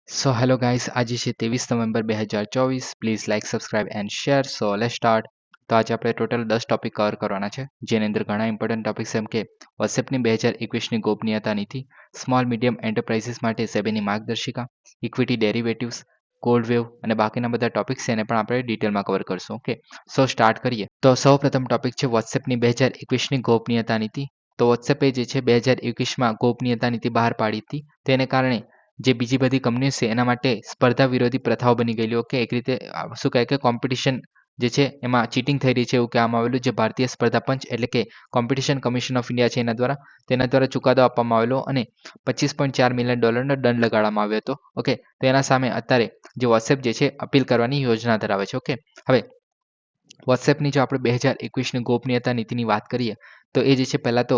So hello guys, આજે છે 23 November 2024. Please like subscribe and share. So let's start. તો આજે આપણે ટોટલ 10 ટોપિક કવર કરવાના છે, જેની અંદર ઘણા ઇમ્પોર્ટન્ટ ટોપિક્સ એમ કે વોટ્સએપની 2021ની ગોપનીયતા નીતિ, સ્મોલ મીડિયમ એન્ટરપ્રાઇઝીસ માટે સેબીની માર્ગદર્શિકા, ઇક્વિટી ડેરિવેટિવ્સ, કોલ્ડ વેવ અને બાકીના બધા ટોપિક્સ છે એને પણ આપણે ડિટેલમાં કવર કરશું. ઓકે, સો સ્ટાર્ટ કરીએ. તો સૌપ્રથમ ટોપિક છે વોટ્સએપની 2021ની ગોપનીયતા નીતિ. તો વોટ્સએપે જે છે 2021માં ગોપનીયતા નીતિ બહાર પાડી હતી. તેને કારણે જે બીજી બધી કંપનીઓ છે એના માટે સ્પર્ધા વિરોધી પ્રથાઓ બની ગયેલી. ઓકે, એક રીતે શું કહે કે કોમ્પિટિશન જે છે એમાં ચીટિંગ થઈ રહી છે એવું કહેવામાં આવેલું. જે ભારતીય સ્પર્ધા પંચ એટલે કે કોમ્પિટિશન કમિશન ઓફ ઇન્ડિયા છે તેના દ્વારા ચુકાદો આપવામાં આવેલો અને $25.4 મિલિયન દંડ લગાડવામાં આવ્યો હતો. ઓકે, તો એના સામે અત્યારે જે વોટ્સએપ જે છે અપીલ કરવાની યોજના ધરાવે છે. ઓકે, હવે વોટ્સએપની જો આપણે 2021ની ગોપનીયતા નીતિની વાત કરીએ તો એ જે છે પહેલાં તો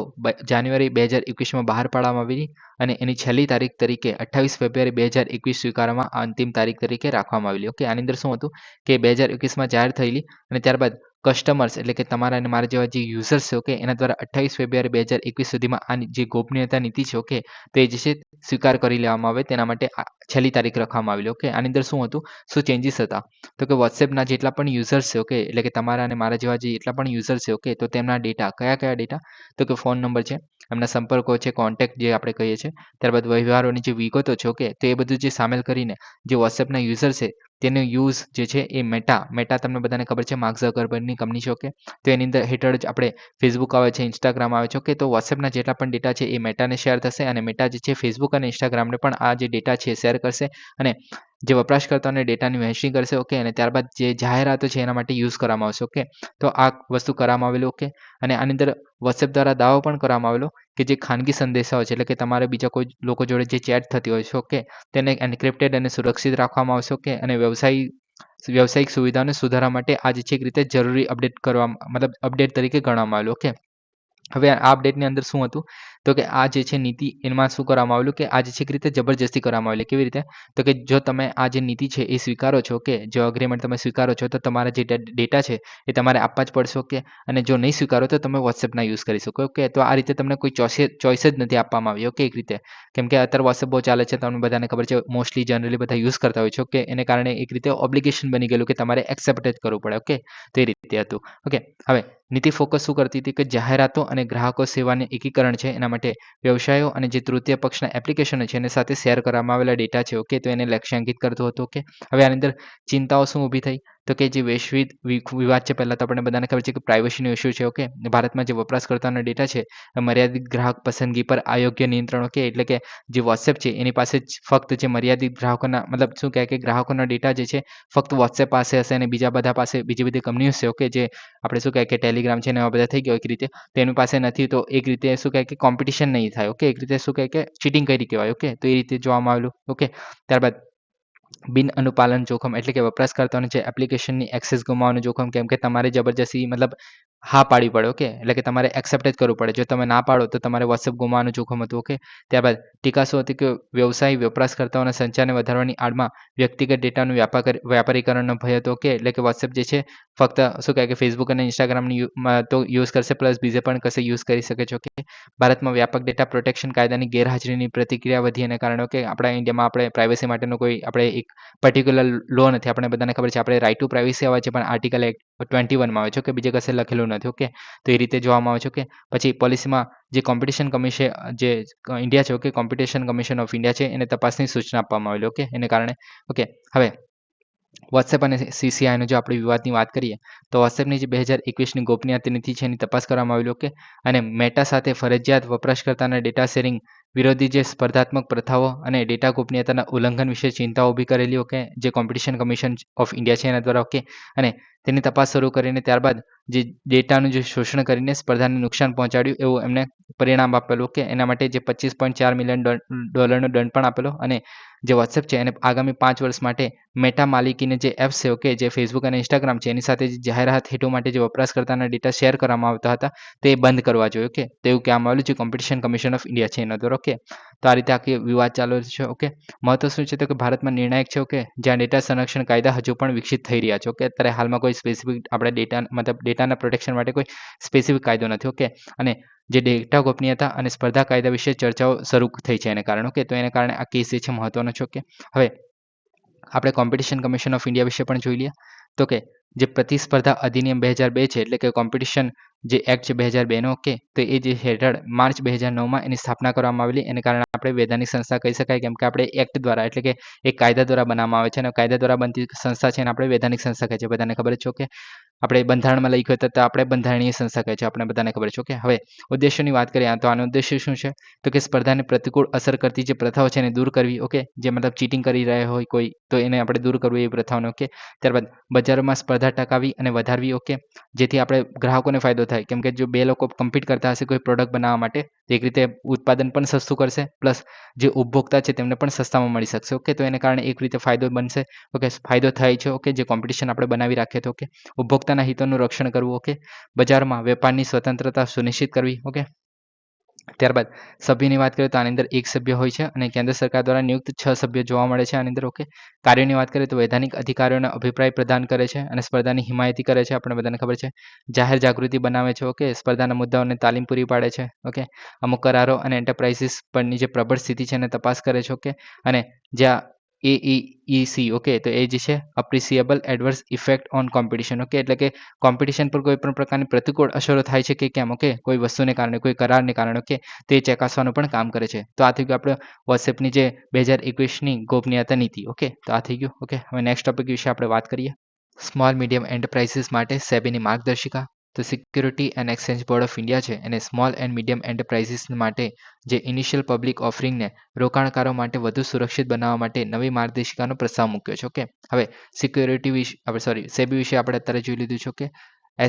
જાન્યુઆરી 2021માં બહાર પાડવામાં આવી અને એની છેલ્લી તારીખ તરીકે 28 ફેબ્રુઆરી 2021 સ્વીકારવામાં અંતિમ તારીખ તરીકે રાખવામાં આવેલી. ઓકે, આની અંદર શું હતું કે 2021માં જાહેર થયેલી અને ત્યારબાદ કસ્ટમર્સ એટલે કે તમારા અને મારા જેવા જે યુઝર્સ છે ઓકે એના દ્વારા 28 ફેબ્રુઆરી 2021 સુધીમાં આ જે ગોપનીયતા નીતિ છે ઓકે તો એ જે છે સ્વીકાર કરી લેવામાં આવે તેના માટે છેલ્લી તારીખ રાખવામાં આવેલી. ઓકે, આની અંદર શું હતું, શું ચેન્જીસ હતા તો કે વોટ્સએપના જેટલા પણ યુઝર્સ છે ઓકે એટલે કે તમારા અને મારા જેવા જે એટલા પણ યુઝર્સ છે ઓકે તો તેમના ડેટા કયા ડેટા તો કે ફોન નંબર છે, એમના સંપર્કો છે, કોન્ટેક્ટ જે આપણે કહીએ છીએ, ત્યારબાદ વ્યવહારોની જે વિગતો છે ઓકે તો એ બધું જે સામેલ કરીને જે વોટ્સએપના યુઝર છે તેનો યુઝ જે છે એ મેટા તમને બધાને ખબર છે માર્ક ઝકરબર્ગની કંપની છે. ઓકે, તો એની અંદર હેઠળ જ આપણે ફેસબુક આવે છે, ઇન્સ્ટાગ્રામ આવે છે. ઓકે, તો વોટ્સએપના જેટલા પણ ડેટા છે એ મેટાને શેર થશે અને મેટા જે છે ફેસબુક અને ઇન્સ્ટાગ્રામને પણ આ જે ડેટા છે શેર કરશે અને જે વપરાશકર્તાઓને ડેટાની વહેંચણી કરશે. ઓકે, અને ત્યારબાદ જે જાહેરાતો છે એના માટે યુઝ કરવામાં આવશે. ઓકે, તો આ વસ્તુ કરવામાં આવેલું. ઓકે, અને આની અંદર વોટ્સએપ દ્વારા દાવો પણ કરવામાં આવેલો કે જે ખાનગી સંદેશાઓ છે એટલે કે તમારે બીજા કોઈ લોકો જોડે જે ચેટ થતી હોય છે ઓકે તેને એન્ક્રિપ્ટેડ અને સુરક્ષિત રાખવામાં આવશે. ઓકે, અને વ્યવસાયિક સુવિધાઓને સુધારવા માટે આ જે છે એક રીતે જરૂરી અપડેટ કરવામાં મતલબ અપડેટ તરીકે ગણવામાં આવેલું. ઓકે, હવે આ અપડેટની અંદર શું હતું તો કે આ જે છે નીતિ એમાં શું કરવામાં આવેલું કે આ જે છે એક રીતે જબરજસ્તી કરવામાં આવેલી. કેવી રીતે તો કે જો તમે આ જે નીતિ છે એ સ્વીકારો છો ઓકે જો અગ્રીમેન્ટ તમે સ્વીકારો છો તો તમારા જે ડેટા છે એ તમારે આપવા જ પડશે. ઓકે, અને જો નહીં સ્વીકારો તો તમે વોટ્સએપના યુઝ કરી શકો. ઓકે, તો આ રીતે તમને કોઈ ચોઇસ જ નથી આપવામાં આવી. ઓકે, એક રીતે કેમ કે અત્યારે વોટ્સએપ બહુ ચાલે છે, તમને બધાને ખબર છે, મોસ્ટલી જનરલી બધા યુઝ કરતા હોય છે. ઓકે, એને કારણે એક રીતે ઓબ્લિગેશન બની ગયેલું કે તમારે એક્સેપ્ટ જ કરવું પડે. ઓકે, તો એ રીતે હતું. ઓકે, હવે નીતિ ફોકસ શું કરતી હતી કે જાહેરાતો અને ગ્રાહકો સેવાને એકીકરણ છે એના માટે વ્યવસાયો અને જે તૃતીય પક્ષના એપ્લિકેશનો છે એની સાથે શેર કરવામાં આવેલા ડેટા છે ઓકે તો એને લક્ષ્યાંકિત કરતું હતું. ઓકે, હવે આની અંદર ચિંતાઓ શું ઊભી થઈ તો કે જે વૈશ્વિક વિવાદ છે, પહેલાં તો આપણે બધાને ખબર છે કે પ્રાઇવસીનો ઇસ્યુ છે. ઓકે, ભારતમાં જે વપરાશકર્તાનો ડેટા છે મર્યાદિત ગ્રાહક પસંદગી પર અયોગ્ય નિયંત્રણ. ઓકે, એટલે કે જે વોટ્સએપ છે એની પાસે જ ફક્ત જે મર્યાદિત ગ્રાહકોના મતલબ શું કહે કે ગ્રાહકોનો ડેટા જે છે ફક્ત વોટ્સએપ પાસે હશે અને બીજા બધા પાસે બીજી બધી કંપનીઓ છે ઓકે જે આપણે શું કહે કે ટેલિગ્રામ છે ને એવા બધા થઈ ગયો એક રીતે તેની પાસે નથી તો એક રીતે શું કહે કે કોમ્પિટિશન નહીં થાય. ઓકે, એક રીતે શું કહે કે ચીટિંગ કરી કહેવાય. ઓકે, તો એ રીતે જોવામાં આવેલું. ઓકે, ત્યારબાદ બિન અનુપાલન જોખમ એટલે કે વપરાશકર્તાઓને જે એપ્લિકેશનની એક્સેસ ગુમાવવાનું જોખમ કેમ કે તમારે જબરજસ્તી મતલબ હા પાડવી પડે. ઓકે, એટલે કે તમારે એક્સેપ્ટ જ કરવું પડે. જો તમે ના પાડો તો તમારે વોટ્સએપ ગુમાવવાનું જોખમ હતું. ઓકે, ત્યારબાદ ટીકા શું હતી કે વ્યવસાય વપરાશકર્તાઓના સંચારને વધારવાની આડમાં વ્યક્તિગત ડેટાનું વ્યાપારીકરણનો ભય હતો. ઓકે, એટલે કે વોટ્સએપ જે છે ફક્ત શું કહે કે ફેસબુક અને ઇન્સ્ટાગ્રામની તો યુઝ કરશે પ્લસ બીજે પણ કશે યુઝ કરી શકે છે. ઓકે, ભારતમાં વ્યાપક ડેટા પ્રોટેક્શન કાયદાની ગેરહાજરીની પ્રતિક્રિયા વધી અને કારણે ઓકે આપણા ઇન્ડિયામાં આપણે પ્રાઇવસી માટેનો કોઈ આપણે એક પર્ટિક્યુલર લો નથી. આપણે બધાને ખબર છે આપણે રાઇટ ટુ પ્રાઇવસી આવે છે પણ આર્ટિકલ 21માં આવે છે કે બીજે કશે લખેલું નથી. ઓકે, તો એ રીતે જોવામાં આવે છે. ઓકે, પછી પોલિસીમાં જે કોમ્પિટિશન કમિશન જે ઇન્ડિયા છે okay competition commission of India છે એને તપાસની સૂચના આપવામાં આવેલી. ઓકે, એને કારણે ઓકે હવે વોટ્સએપ અને સીસીઆઈનો જો આપણે વિવાદની વાત કરીએ તો વોટ્સએપની જે 2021ની ગોપનીયતા નીતિ છે એની તપાસ કરવામાં આવેલી. ઓકે, અને મેટા સાથે ફરજિયાત વપરાશકર્તાના ડેટા શેરિંગ વિરોધી જે સ્પર્ધાત્મક પ્રથાઓ અને ડેટા ગોપનીયતાના ઉલ્લંઘન વિશે ચિંતાઓ ઊભી કરેલી. ઓકે, જે કોમ્પિટિશન કમિશન ઓફ ઇન્ડિયા છે એના દ્વારા. ઓકે, અને તેની તપાસ શરૂ કરીને ત્યારબાદ જે ડેટાનું જે શોષણ કરીને સ્પર્ધાને નુકસાન પહોંચાડ્યું એવું એમને પરિણામ આપેલું. ઓકે, એના માટે જે $25.4 મિલિયન દંડ પણ આપેલો અને જે વોટ્સએપ છે એને આગામી 5 વર્ષ માટે મેટા માલિકીને જે એપ્સ છે ઓકે જે ફેસબુક અને ઇન્સ્ટાગ્રામ છે એની સાથે જે જાહેરાત હેતુ માટે જે વપરાશકર્તાના ડેટા શેર કરવામાં આવતા હતા તે બંધ કરવા જોઈએ. ઓકે, તો એવું કહેવામાં આવેલું જે કોમ્પિટિશન કમિશન ઓફ ઇન્ડિયા છે એના દ્વારા. ઓકે, તો આ રીતે આખી વિવાદ ચાલુ છે. ઓકે, મહત્વ શું છે તો કે ભારતમાં નિર્ણાયક છે. ઓકે, જ્યાં ડેટા સંરક્ષણ કાયદા હજુ પણ વિકસિત થઈ રહ્યા છે. ઓકે, અત્યારે હાલમાં કોઈ સ્પેસિફિક આપણે ડેટાના પ્રોટેક્શન માટે કોઈ સ્પેસિફિક કાયદો નથી. ઓકે, અને જે ડેટા ગોપનીયતા અને સ્પર્ધા કાયદા વિશે ચર્ચાઓ શરૂ થઈ છે એને કારણે. ઓકે, તો એને કારણે આ કેસ જે છે મહત્વનો છે. ઓકે, હવે આપણે કોમ્પિટિશન કમિશન ઓફ ઇન્ડિયા વિશે પણ જોઈ લઈએ. તો કે જે પ્રતિસ્પર્ધા અધિનિયમ 2002 છે, એટલે કે કોમ્પિટિશન જે એક્ટ છે 2002નો. ઓકે, તો એ જે હેઠળ માર્ચ 2009માં એની સ્થાપના કરવામાં આવેલી. એને કારણે આપણે વૈધાનિક સંસ્થા કહી શકાય, કેમ કે આપણે એક્ટ દ્વારા એટલે કે એક કાયદા દ્વારા બનાવવામાં આવે છે, અને કાયદા દ્વારા બનતી સંસ્થા છે એને આપણે વૈધાનિક સંસ્થા કહે છે. બધાને ખબર જ છે. ઓકે, આપણે બંધારણમાં લખ્યું હતું તો આપણે બંધારણીય સંસ્થા કહે છે, આપણે બધાને ખબર છે. ઓકે, હવે ઉદ્દેશોની વાત કરીએ તો આનો ઉદ્દેશ્ય શું છે તો કે સ્પર્ધાને પ્રતિકૂળ અસર કરતી જે પ્રથાઓ છે એને દૂર કરવી. ઓકે, જે મતલબ ચીટિંગ કરી રહ્યા હોય કોઈ, તો એને આપણે દૂર કરવું એ પ્રથાઓને. ઓકે, ત્યારબાદ બજારોમાં સ્પર્ધા ટકાવી અને વધારવી. ઓકે, જેથી આપણે ગ્રાહકોને ફાયદો થાય, કેમ કે જો બે લોકો કમ્પીટ કરતા હશે કોઈ પ્રોડક્ટ બનાવવા માટે, તો એક રીતે ઉત્પાદન પણ સસ્તું કરશે, પ્લસ જે ઉપભોક્તા છે તેમને પણ સસ્તામાં મળી શકશે. ઓકે, તો એને કારણે એક રીતે ફાયદો બનશે. ઓકે, ફાયદો થાય છે. ઓકે, જે કોમ્પિટિશન આપણે બનાવી રાખીએ તો. ઓકે, ઉપભોક્તાના હિતોનું રક્ષણ કરવું. ઓકે, બજારમાં વેપારની સ્વતંત્રતા સુનિશ્ચિત કરવી. ઓકે, ત્યારબાદ સભ્યની વાત કરીએ તો આની અંદર એક સભ્ય હોય છે અને કેન્દ્ર સરકાર દ્વારા નિયુક્ત 6 સભ્યો જોવા મળે છે આની અંદર. ઓકે, કાર્યોની વાત કરીએ તો વૈધાનિક અધિકારીઓને અભિપ્રાય પ્રદાન કરે છે અને સ્પર્ધાની હિમાયતી કરે છે, આપણે બધાને ખબર છે. જાહેર જાગૃતિ બનાવે છે. ઓકે, સ્પર્ધાના મુદ્દાઓને તાલીમ પૂરી પાડે છે. ઓકે, અમુક કરારો અને એન્ટરપ્રાઇઝીસ પરની જે પ્રબળ સ્થિતિ છે એને તપાસ કરે છે. ઓકે, અને જ્યાં AEEC. ઓકે, તો એ જે છે appreciable adverse effect on competition. Okay, એટલે કે કોમ્પિટિશન પર કોઈ પણ પ્રકારની પ્રતિકૂળ અસરો થાય છે કે કેમ. ઓકે, કોઈ વસ્તુને કારણે, કોઈ કરારને કારણે. ઓકે, તે ચકાસવાનું પણ કામ કરે છે. તો આ થઈ ગયું આપણે વોટ્સએપની જે 2021ની ગોપનીયતા નીતિ. ઓકે, તો આ થઈ ગયું. ઓકે, હવે નેક્સ્ટ ટોપિક વિશે આપણે વાત કરીએ. સ્મોલ મીડિયમ એન્ટરપ્રાઇઝીસ માટે સેબીની માર્ગદર્શિકા. તો security and exchange board of India છે એને સ્મોલ એન્ડ મીડિયમ એન્ટરપ્રાઇઝીસ માટે જે ઇનિશિયલ પબ્લિક ઓફરિંગને રોકાણકારો માટે વધુ સુરક્ષિત બનાવવા માટે નવી માર્ગદર્શિકાનો પ્રસ્તાવ મૂક્યો છે. ઓકે, હવે સિક્યુરિટી વિશે સેબી વિશે આપણે અત્યારે જોઈ લીધું છે. ઓકે,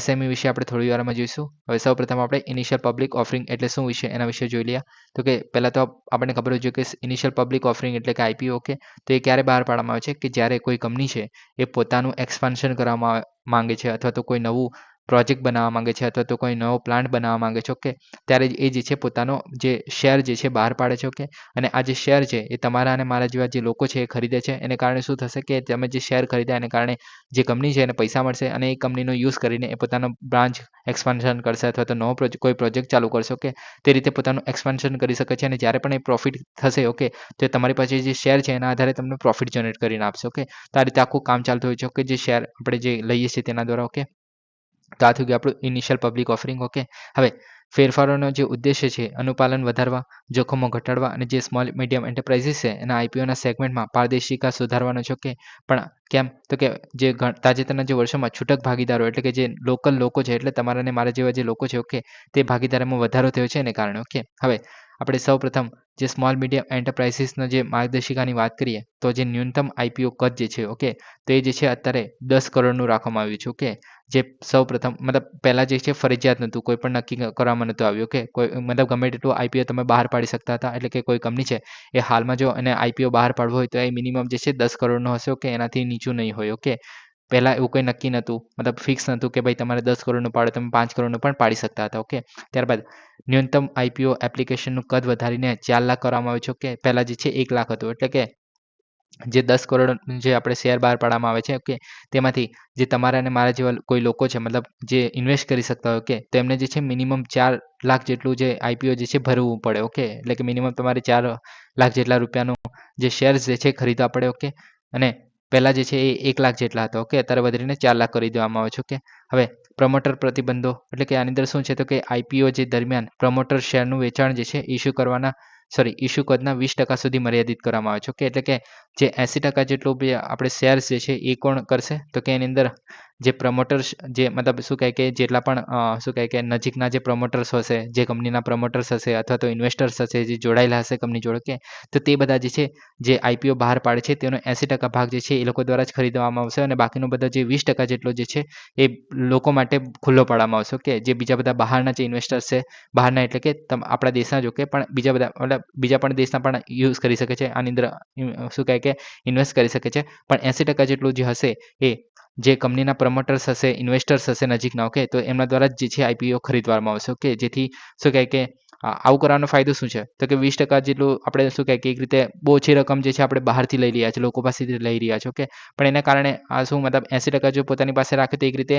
SME વિશે આપણે થોડી વારમાં જોઈશું. હવે સૌપ્રથમ આપણે ઇનિશિયલ પબ્લિક ઓફરિંગ એટલે શું વિશે એના વિશે જોઈ લઈએ. તો કે પહેલાં તો આપણને ખબર હોય છે કે ઇનિશિયલ પબ્લિક ઓફરિંગ એટલે કે IPO. ઓકે, તો એ ક્યારે બહાર પાડવામાં આવે છે કે જ્યારે કોઈ કંપની છે એ પોતાનું એક્સપાન્શન કરવામાં માંગે છે, અથવા તો કોઈ નવું પ્રોજેક્ટ બનાવવા માંગે છે, અથવા તો કોઈ નવો પ્લાન્ટ બનાવવા માંગે છે. ઓકે, ત્યારે એ જે છે પોતાનો જે શેર જે છે બહાર પાડે છે. ઓકે, અને આ જે શેર છે એ તમારા અને મારા જેવા જે લોકો છે એ ખરીદે છે. એને કારણે શું થશે કે તમે જે શેર ખરીદ્યા એને કારણે જે કંપની છે એને પૈસા મળશે અને એ કંપનીનો યુઝ કરીને એ પોતાનો બ્રાન્ચ એક્સપાન્શન કરશે, અથવા તો નવો કોઈ પ્રોજેક્ટ ચાલુ કરશે. ઓકે, તે રીતે પોતાનું એક્સપાન્શન કરી શકે છે અને જ્યારે પણ એ પ્રોફિટ થશે. ઓકે, તો તમારી પાસે જે શેર છે એના આધારે તમને પ્રોફિટ જનરેટ કરીને આપશે. ઓકે, તો આ રીતે આખું કામ ચાલતું હોય છે. ઓકે, જે શેર આપણે જે લઈએ છીએ તેના દ્વારા. ઓકે, તો આ થઈ ગયું આપણું ઇનિશિયલ પબ્લિક ઓફરિંગ. ઓકે, હવે ફેરફારોનો જે ઉદ્દેશ્ય છે અનુપાલન વધારવા, જોખમો ઘટાડવા અને જે સ્મોલ મીડિયમ એન્ટરપ્રાઇઝીસ છે એના IPOના સેગમેન્ટમાં પારદર્શિકા સુધારવાનો છે. ઓકે, પણ કેમ તો કે જે તાજેતરના જે વર્ષોમાં છૂટક ભાગીદારો એટલે કે જે લોકલ લોકો છે, એટલે તમારા અને મારા જેવા જે લોકો છે. ઓકે, તે ભાગીદારીમાં વધારો થયો છે એને કારણે. ઓકે, હવે આપણે સૌપ્રથમ જે સ્મોલ મીડિયમ એન્ટરપ્રાઇઝીસનો જે માર્ગદર્શિકાની વાત કરીએ તો જે ન્યૂનતમ IPO કદ જે છે. ઓકે, તો એ જે છે અત્યારે 10 કરોડનું રાખવામાં આવ્યું છે. ઓકે, જે સૌપ્રથમ મતલબ પહેલાં જે છે ફરજિયાત નહોતું, કોઈ પણ નક્કી કરવામાં નહોતું આવ્યું. ઓકે, કોઈ મતલબ ગમે તેટલું IPO તમે બહાર પાડી શકતા હતા. એટલે કે કોઈ કંપની છે એ હાલમાં જો એને IPO બહાર પાડવો હોય તો એ મિનિમમ જે છે 10 કરોડનો હશે. ઓકે, એનાથી નીચું નહીં હોય. ઓકે, પહેલાં એવું કંઈ નક્કી નહોતું, મતલબ ફિક્સ નહોતું કે ભાઈ તમારે 10 કરોડનું પાડો, તમે 5 કરોડનું પણ પાડી શકતા હતા. ઓકે, ત્યારબાદ ન્યૂનતમ IPO એપ્લિકેશનનું કદ વધારીને 4 લાખ કરવામાં આવ્યું છે. ઓકે, પહેલાં જે છે 1 લાખ હતું, એટલે કે જે 10 કરોડ જે આપણે શેર બહાર પાડવામાં આવે છે. ઓકે, તેમાંથી જે તમારા અને મારા જેવા કોઈ લોકો છે, મતલબ જે ઇન્વેસ્ટ કરી શકતા હોય. ઓકે, તો એમને જે છે મિનિમમ 4 લાખ જેટલું જે IPO જે છે ભરવું પડે. ઓકે, એટલે કે મિનિમમ તમારે 4 લાખ જેટલા રૂપિયાનું જે શેર્સ જે છે ખરીદવા પડે. ઓકે, અને પહેલાં જે છે એ 1 લાખ જેટલા હતા. ઓકે, અત્યારે વધીને 4 લાખ કરી દેવામાં આવે છે. ઓકે, હવે પ્રમોટર પ્રતિબંધો એટલે કે આની અંદર શું છે તો કે IPO જે દરમિયાન પ્રમોટર શેરનું વેચાણ જે છે ઇસ્યુ કદના 20% સુધી મર્યાદિત કરવામાં આવે છે. ઓકે, એટલે કે જે 80% જેટલું બી આપણે શેર્સ જે છે એ કોણ કરશે તો કે એની અંદર જે પ્રમોટર્સ જે મતલબ શું કહે કે જેટલા પણ શું કહે કે નજીકના જે પ્રમોટર્સ હશે, જે કંપનીના પ્રમોટર્સ હશે અથવા તો ઇન્વેસ્ટર્સ હશે જે જોડાયેલા હશે કંપની જોડે. કે તો તે બધા જે છે જે IPO બહાર પાડે છે તેનો 80% ભાગ જે છે એ લોકો દ્વારા જ ખરીદવામાં આવશે અને બાકીનો બધા જે 20% જેટલો જે છે એ લોકો માટે ખુલ્લો પાડવામાં આવશે. ઓકે, જે બીજા બધા બહારના જે ઇન્વેસ્ટર્સ છે, બહારના એટલે કે આપણા દેશના જ. ઓકે, પણ બીજા બધા મતલબ બીજા પણ દેશના પણ યુઝ કરી શકે છે આની અંદર, શું કહે કે ઇન્વેસ્ટ કરી શકે છે. પણ 80% જેટલું જે હશે એ જે કંપનીના પ્રમોટર્સ હશે, ઇન્વેસ્ટર્સ હશે નજીકના. ઓકે, તો એમના દ્વારા જ જે છે IPO ખરીદવામાં આવશે. ઓકે, જેથી શું કહે કે આવું કરવાનો ફાયદો શું છે? તો કે 20% જેટલું આપણે શું કહેવાય કે એક રીતે બહુ ઓછી રકમ જે છે આપણે બહારથી લઈ રહ્યા છે, લોકો પાસેથી લઈ રહ્યા છે. ઓકે, પણ એના કારણે આ શું મતલબ 80% જો પોતાની પાસે રાખે તો એક રીતે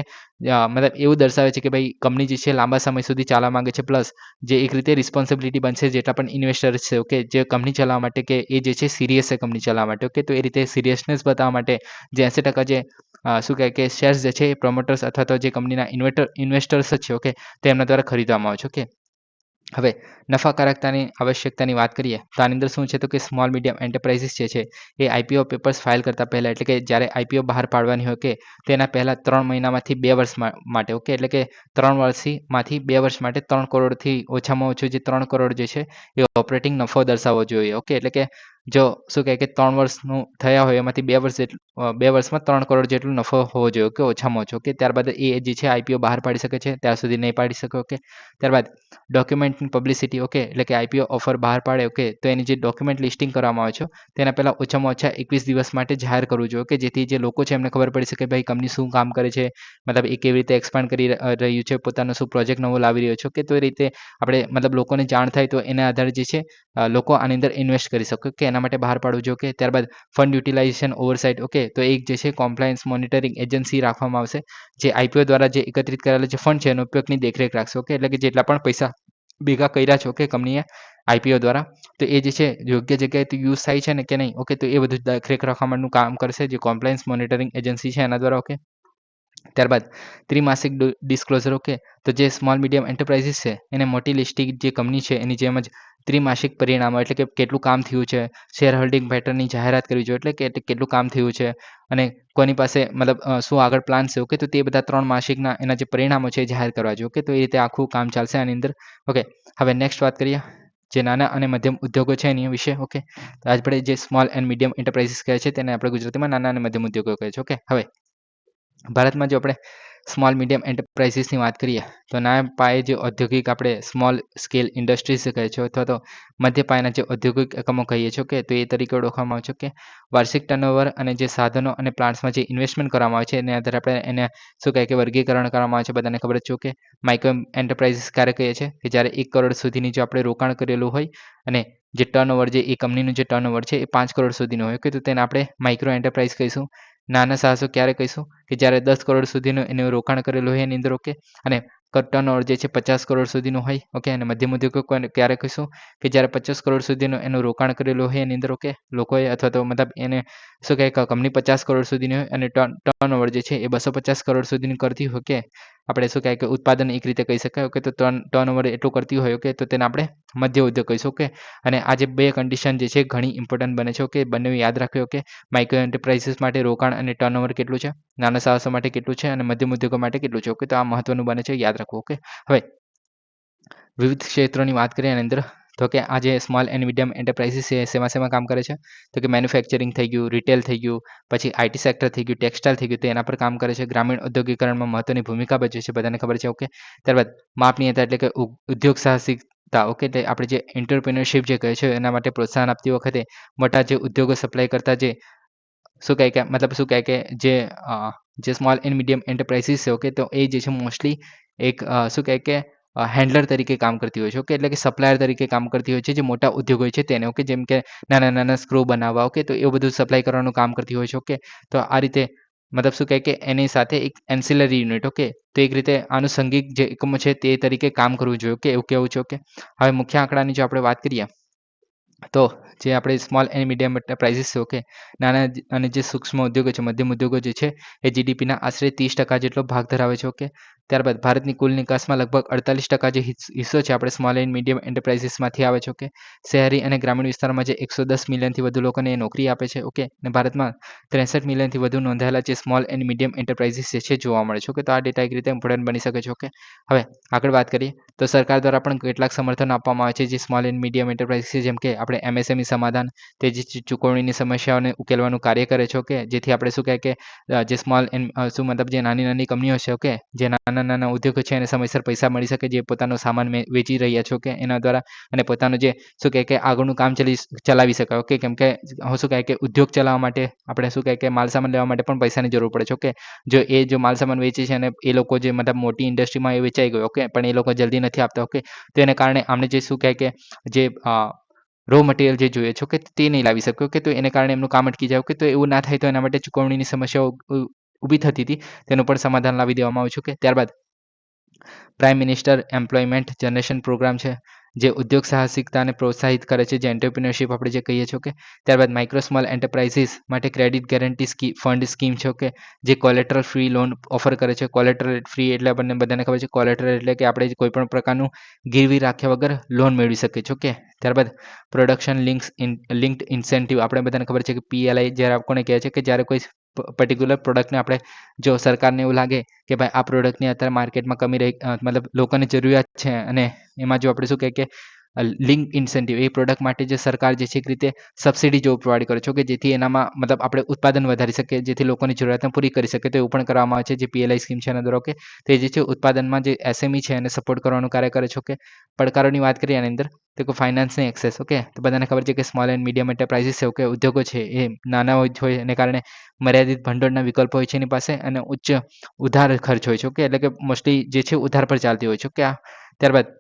મતલબ એવું દર્શાવે છે કે ભાઈ કંપની જે છે લાંબા સમય સુધી ચાલવા માંગે છે, પ્લસ જે એક રીતે રિસ્પોન્સિબિલિટી બનશે જેટલા પણ ઇન્વેસ્ટર્સ છે, ઓકે, જે કંપની ચલાવવા માટે કે એ જે છે સિરિયસ છે કંપની ચલાવવા માટે. ઓકે, તો એ રીતે સિરિયસનેસ બતાવવા માટે જે 80% જે શું કહેવાય કે શેર્સ જે છે એ પ્રમોટર્સ અથવા તો જે કંપનીના ઇન્વેસ્ટર્સ જ છે, ઓકે, તો એમના દ્વારા ખરીદવામાં આવે છે. ઓકે, હવે નફાકારકતાની આવશ્યકતાની વાત કરીએ તો આની અંદર શું છે તો કે સ્મોલ મીડિયમ એન્ટરપ્રાઇઝીસ જે છે એ આઈપીઓ પેપર્સ ફાઇલ કરતા પહેલાં, એટલે કે જ્યારે આઈપીઓ બહાર પાડવાની હોય કે તેના પહેલાં 3 મહિનામાંથી 2 વર્ષ માટે, ઓકે, એટલે કે 3 વર્ષથી 2 વર્ષ માટે 3 કરોડથી ઓછામાં ઓછું જે 3 કરોડ જે છે એ ઓપરેટિંગ નફો દર્શાવવો જોઈએ. ઓકે, એટલે કે જો શું કહે કે 3 વર્ષનું થયા હોય એમાંથી 2 વર્ષ 2 વર્ષમાં 3 કરોડ જેટલો નફો હોવો જોઈએ, ઓકે, ઓછામાં ઓછો. ઓકે, ત્યારબાદ એ જે છે આઈપીઓ બહાર પાડી શકે છે, ત્યાં સુધી નહીં પાડી શકે. ઓકે, ત્યારબાદ ડોક્યુમેન્ટની પબ્લિસિટી, ઓકે, એટલે કે આઈપીઓ ઓફર બહાર પાડે, ઓકે, તો એની જે ડોક્યુમેન્ટ લિસ્ટિંગ કરવામાં આવે છે તેના પહેલાં ઓછામાં ઓછા 21 દિવસ માટે જાહેર કરવું જોઈએ, કે જેથી જે લોકો છે એમને ખબર પડી શકે ભાઈ કંપની શું કામ કરે છે, મતલબ એ કેવી રીતે એક્સપાન્ડ કરી રહ્યું છે, પોતાનો શું પ્રોજેક્ટ નવો લાવી રહ્યો છે. ઓકે, તો એ રીતે આપણે મતલબ લોકોને જાણ થાય તો એના આધારે જે છે લોકો આની અંદર ઇન્વેસ્ટ કરી શકે, કે એના માટે બહાર પાડવું જોઈએ. ઓકે, ત્યારબાદ ફંડ યુટિલાઇઝેશન ઓવરસાઇટ, ઓકે, તો એક જે છે કોમ્પ્લાયન્સ મોનિટરિંગ એજન્સી રાખવામાં આવશે જે આઈપીઓ દ્વારા જે એકત્રિત કરેલા જે ફંડ છે એનો ઉપયોગની દેખરેખ રાખશે. ઓકે, એટલે કે જેટલા પણ પૈસા ભેગા કર્યા છે, ઓકે, કંપનીએ આઈપીઓ દ્વારા, તો એ જે છે યોગ્ય જગ્યાએ યુઝ થાય છે ને કે નહીં, ઓકે, તો એ બધું દેખરેખ રાખવા માટેનું કામ કરશે જે કોમ્પ્લાયન્સ મોનિટરિંગ એજન્સી છે એના દ્વારા. ઓકે, ત્યારબાદ ત્રિમાસિક ડિસ્ક્લોઝર, ઓકે, તો જે સ્મોલ મીડિયમ એન્ટરપ્રાઇઝીસ છે એને મોટી લિસ્ટિંગ જે કંપની છે એની જેમ જ ત્રિમાસિક પરિણામો, એટલે કે કેટલું કામ થયું છે, શેર હોલ્ડિંગ પેટર્નની જાહેરાત કરવી જોઈએ, એટલે કે કેટલું કામ થયું છે અને કોની પાસે મતલબ શું આગળ પ્લાન છે. ઓકે, તો તે બધા 3 માસિકના એના જે પરિણામો છે એ જાહેર કરવા જોઈએ. ઓકે, તો એ રીતે આખું કામ ચાલશે આની અંદર. ઓકે, હવે નેક્સ્ટ વાત કરીએ જે નાના અને મધ્યમ ઉદ્યોગો છે એની વિશે. ઓકે, તો આજ આપણે જે સ્મોલ એન્ડ મીડિયમ એન્ટરપ્રાઇઝીસ કહે છે તેને આપણે ગુજરાતીમાં નાના અને મધ્યમ ઉદ્યોગો કહે છે. ઓકે, હવે ભારતમાં જો આપણે સ્મોલ મીડિયમ એન્ટરપ્રાઇઝીસની વાત કરીએ તો નાના પાયે જે ઔદ્યોગિક આપણે સ્મોલ સ્કેલ ઇન્ડસ્ટ્રીઝ કહે છે અથવા તો મધ્ય પાયાના જે ઔદ્યોગિક એકમો કહીએ છીએ, કે તો એ તરીકે ઓળખવામાં આવે છે. કે વાર્ષિક ટર્નઓવર અને જે સાધનો અને પ્લાન્ટ્સમાં જે ઇન્વેસ્ટમેન્ટ કરવામાં આવે છે એને આધારે આપણે એને શું કહે કે વર્ગીકરણ કરવામાં આવે છે. બધાને ખબર જ છે. કે માઇક્રો એન્ટરપ્રાઇઝીસ ક્યારે કહીએ છીએ કે જ્યારે 1 કરોડ સુધીની જો આપણે રોકાણ કરેલું હોય અને જે ટર્નઓવર જે એ કંપનીનું જે ટર્નઓવર છે એ 5 કરોડ સુધીનું હોય, કે તો તેને આપણે માઇક્રો એન્ટરપ્રાઇઝ કહીશું. નાના સાહસો ક્યારે કહીશું કે જ્યારે 10 કરોડ સુધીનું એનું રોકાણ કરેલું હોય એની અંદર. ઓકે, અને ટર્નઓવર જે છે 50 કરોડ સુધીનું હોય. ઓકે, અને મધ્યમ ઉદ્યોગો ક્યારે કહીશું કે જ્યારે 50 કરોડ સુધીનું એનું રોકાણ કરેલું હોય એની અંદર. ઓકે, લોકોએ અથવા તો મતલબ એને શું કહે કંપની 50 કરોડ સુધીની હોય અને ટર્નઓવર જે છે એ 250 કરોડ સુધીનું કરતી હોય, કે આપણે શું કહે કે ઉત્પાદન એક રીતે કહી શકાય. ઓકે, તો ટર્નઓવર એટલું કરતી હોય, ઓકે, તો તેને આપણે મધ્ય ઉદ્યોગ કહીશું. ઓકે, અને આ જે બે કન્ડિશન જે છે ઘણી ઇમ્પોર્ટન્ટ બને છે. ઓકે, બંને યાદ રાખ્યો. ઓકે, માઇક્રો એન્ટરપ્રાઇઝીસ માટે રોકાણ અને ટર્નઓવર કેટલું છે, નાના સાહસો માટે કેટલું છે અને મધ્યમ ઉદ્યોગો માટે કેટલું છે. ઓકે, તો આ મહત્વનું બને છે, યાદ રાખવું. ઓકે, હવે વિવિધ ક્ષેત્રોની વાત કરીએ એની અંદર તો કે આ જે સ્મોલ એન્ડ મીડિયમ એન્ટરપ્રાઇઝીસ છે શેમાં કામ કરે છે તો કે મેન્યુફેક્ચરિંગ થઈ ગયું, રિટેલ થઈ ગયું, પછી આઈટી સેક્ટર થઈ ગયું, ટેક્સટાઇલ થઈ ગયું, તો એના પર કામ કરે છે. ગ્રામીણ ઔદ્યોગિકરણમાં મહત્વની ભૂમિકા ભજવે છે, બધાને ખબર છે. ઓકે, ત્યારબાદ માપનીયતા એટલે કે ઉદ્યોગ સાહસિકતા. ઓકે, એટલે આપણે જે એન્ટરપ્રિન્યોરશિપ જે કહે છે એના માટે પ્રોત્સાહન આપતી વખતે મોટા જે ઉદ્યોગો સપ્લાય કરતા જે શું કહે કે મતલબ શું કહે કે જે સ્મોલ એન્ડ મીડિયમ એન્ટરપ્રાઇઝીસ છે. ઓકે, તો એ જે છે મોસ્ટલી એક શું કહે કે હેન્ડલર તરીકે કામ કરતી હોય છે. ઓકે, એટલે કે સપ્લાયર તરીકે કામ કરતી હોય છે જે મોટા ઉદ્યોગો હોય છે તેને. ઓકે, જેમ કે નાના સ્ક્રૂ બનાવવા. ઓકે, તો એવું બધું સપ્લાય કરવાનું કામ કરતી હોય છે. ઓકે, તો આ રીતે મતલબ શું કહે કે એની સાથે એક એન્સિલરી યુનિટ. ઓકે, તો એક રીતે આનુષંગિક જે એકમો છે તે તરીકે કામ કરવું જોઈએ. ઓકે, એવું કહેવું છે. ઓકે, હવે મુખ્ય આંકડાની જો આપણે વાત કરીએ તો જે આપણે સ્મોલ એન્ડ મીડિયમ એન્ટરપ્રાઇઝીસ છે. ઓકે, નાના અને જે સૂક્ષ્મ ઉદ્યોગો છે, મધ્યમ ઉદ્યોગો જે છે એ જીડીપીના આશરે 30% જેટલો ભાગ ધરાવે છે. ઓકે, ત્યારબાદ ભારતની કુલ નિકાસમાં લગભગ 48% જે હિસ્સો છે આપણે સ્મોલ એન્ડ મીડિયમ એન્ટરપ્રાઇઝીસમાંથી આવે છે. ઓકે, શહેરી અને ગ્રામીણ વિસ્તારમાં જે 110 મિલિયનથી વધુ લોકોને નોકરી આપે છે. ઓકે, અને ભારતમાં 63 મિલિયનથી વધુ નોંધાયેલા જે સ્મોલ એન્ડ મીડિયમ એન્ટરપ્રાઇઝીસ છે જોવા મળે છે. ઓકે, તો આ ડેટા એક રીતે ઇમ્પોર્ટન્ટ બની શકે છે. ઓકે, હવે આગળ વાત કરીએ તો સરકાર દ્વારા પણ કેટલાક સમર્થન આપવામાં આવે છે જે સ્મોલ એન્ડ મીડિયમ એન્ટરપ્રાઇઝીસ છે, જેમ કે આપણે આપણે MSME સમાધાન તે જે ચૂકવણીની સમસ્યાઓને ઉકેલવાનું કાર્ય કરે છે. ઓકે, જેથી આપણે શું કહે કે જે સ્મોલ એન્ડ શું મતલબ જે નાની નાની કંપનીઓ છે, ઓકે, જે નાના નાના ઉદ્યોગો છે એને સમયસર પૈસા મળી શકે, જે પોતાનો સામાન વેચી રહ્યા છે, ઓકે, એના દ્વારા, અને પોતાનું જે શું કહે કે આગળનું કામ ચલાવી શકાય. ઓકે, કેમ કે શું કહે કે ઉદ્યોગ ચલાવવા માટે આપણે શું કહે કે માલ સામાન લેવા માટે પણ પૈસાની જરૂર પડે છે. ઓકે, જો માલ સામાન વેચે છે અને એ લોકો જે મતલબ મોટી ઇન્ડસ્ટ્રીમાં એ વેચાઈ ગયો, ઓકે, પણ એ લોકો જલ્દી નથી આપતા. ઓકે, તો એને કારણે આમને જે શું કહે કે જે રો મટીરિયલ જે જોઈએ છે, ઓકે, તે નહીં લાવી શકે. ઓકે, તો એને કારણે એમનું કામ અટકી જાય. ઓકે, તો એવું ના થાય તો એના માટે ચૂકવણીની સમસ્યાઓ ઊભી થતી હતી, તેનું પણ સમાધાન લાવી દેવામાં આવ્યું છે. ઓકે, ત્યારબાદ prime minister employment generation programme છે, જે ઉદ્યોગ સાહસિકતાને પ્રોત્સાહિત કરે છે, જે એન્ટરપ્રિન્યોરશિપ આપણે જે કહીએ છીએ. ઓકે, ત્યારબાદ માઇક્રો સ્મોલ એન્ટરપ્રાઇઝીસ માટે ક્રેડિટ ગેરંટી ફંડ સ્કીમ છે. ઓકે, જે કોલેટરલ ફ્રી લોન ઓફર કરે છે. કોલેટરલ ફ્રી એટલે આપણને બધાને ખબર છે, કોલેટરલ એટલે કે આપણે કોઈ પણ પ્રકારનું ગીરવી રાખ્યા વગર લોન મેળવી શકીએ છીએ. ઓકે, ત્યારબાદ પ્રોડક્શન લિંક્ડ ઇન્સેન્ટિવ, આપણે બધાને ખબર છે કે PLI જ્યારે કોને કહે છે કે જ્યારે કોઈ પર્ટિક્યુલર પ્રોડક્ટને આપણે જો સરકારને એવું લાગે કે ભાઈ આ પ્રોડક્ટની અત્યારે માર્કેટમાં કમી રહી, મતલબ લોકોને જરૂરિયાત છે, અને એમાં જો આપણે શું કહે કે લિંક ઇન્સેન્ટિવ એ પ્રોડક્ટ માટે જે સરકાર જે છે એક રીતે સબસિડી જેવું પ્રોવાઈડ કરે છે, કે જેથી એનામાં મતલબ આપણે ઉત્પાદન વધારી શકીએ, જેથી લોકોની જરૂરિયાતને પૂરી કરી શકીએ. તો એવું પણ કરવામાં આવે છે જે PLI સ્કીમ છે એના દ્વારા. ઓકે, તે જે છે ઉત્પાદનમાં જે SME છે એને સપોર્ટ કરવાનું કાર્ય કરે છે. ઓકે, પડકારોની વાત કરીએ આની અંદર તો કે ફાઇનાન્સની એક્સેસ. ઓકે, તો બધાને ખબર છે કે સ્મોલ એન્ડ મીડિયમ એન્ટરપ્રાઇઝીસ છે, ઓકે, ઉદ્યોગો છે એ નાના હોય એને કારણે મર્યાદિત ભંડોળના વિકલ્પો હોય છે એની પાસે, અને ઉચ્ચ ઉધાર ખર્ચ હોય છે. ઓકે, એટલે કે મોસ્ટલી જે છે ઉધાર પર ચાલતી હોય છે. ઓકે, ત્યારબાદ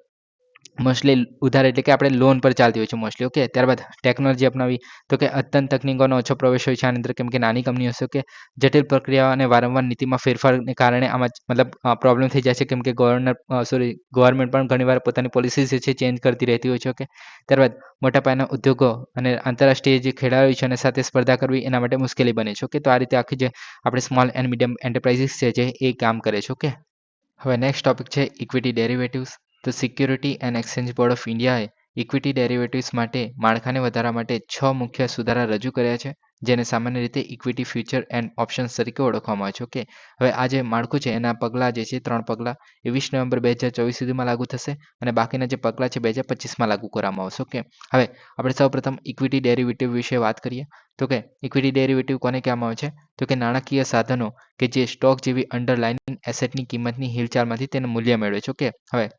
મોસ્ટલી ઉધાર એટલે કે આપણે લોન પર ચાલતી હોય છે મોસ્ટલી. ઓકે, ત્યારબાદ ટેકનોલોજી અપનાવી તો કે અદ્યતન તકનીકોનો ઓછો પ્રવેશ હોય છે આની અંદર, કેમ કે નાની કંપનીઓ છે. ઓકે, જટિલ પ્રક્રિયાઓ અને વારંવાર નીતિમાં ફેરફારને કારણે આમાં મતલબ પ્રોબ્લેમ થઈ જાય છે, કેમ કે ગવર્મેન્ટ પણ ઘણીવાર પોતાની પોલિસીસ જે છે ચેન્જ કરતી રહેતી હોય છે. ઓકે, ત્યારબાદ મોટા પાયાના ઉદ્યોગો અને આંતરરાષ્ટ્રીય જે ખેલાડીઓ છે એના સાથે સ્પર્ધા કરવી એના માટે મુશ્કેલી બને છે. ઓકે, તો આ રીતે આખી જે આપણે સ્મોલ એન્ડ મીડિયમ એન્ટરપ્રાઇઝીસ છે જે એ કામ કરે છે. ઓકે, હવે નેક્સ્ટ ટોપિક છે ઇક્વિટી ડેરિવેટિવ્સ. તો security and exchange board of ઇન્ડિયાએ ઇક્વિટી ડેરિવેટિવ્સ માટે માળખાને વધારવા માટે 6 મુખ્ય સુધારા રજૂ કર્યા છે, જેને સામાન્ય રીતે ઇક્વિટી ફ્યુચર એન્ડ ઓપ્શન્સ તરીકે ઓળખવામાં આવે છે. ઓકે, હવે આ જે માળખું છે એના પગલાં જે છે 3 પગલાં એ 20 નવેમ્બર 2024 સુધીમાં લાગુ થશે, અને બાકીના જે પગલાં છે 2025માં લાગુ કરવામાં આવશે. ઓકે, હવે આપણે સૌપ્રથમ ઇક્વિટી ડેરિવેટિવ વિશે વાત કરીએ. તો કે ઇક્વિટી ડેરિવેટિવ કોને કહેવામાં આવે છે? તો કે નાણાકીય સાધનો કે જે સ્ટોક જેવી અંડરલાઇનિંગ એસેટની કિંમતની હિલચાલમાંથી તેનું મૂલ્ય મેળવે છે. ઓકે, હવે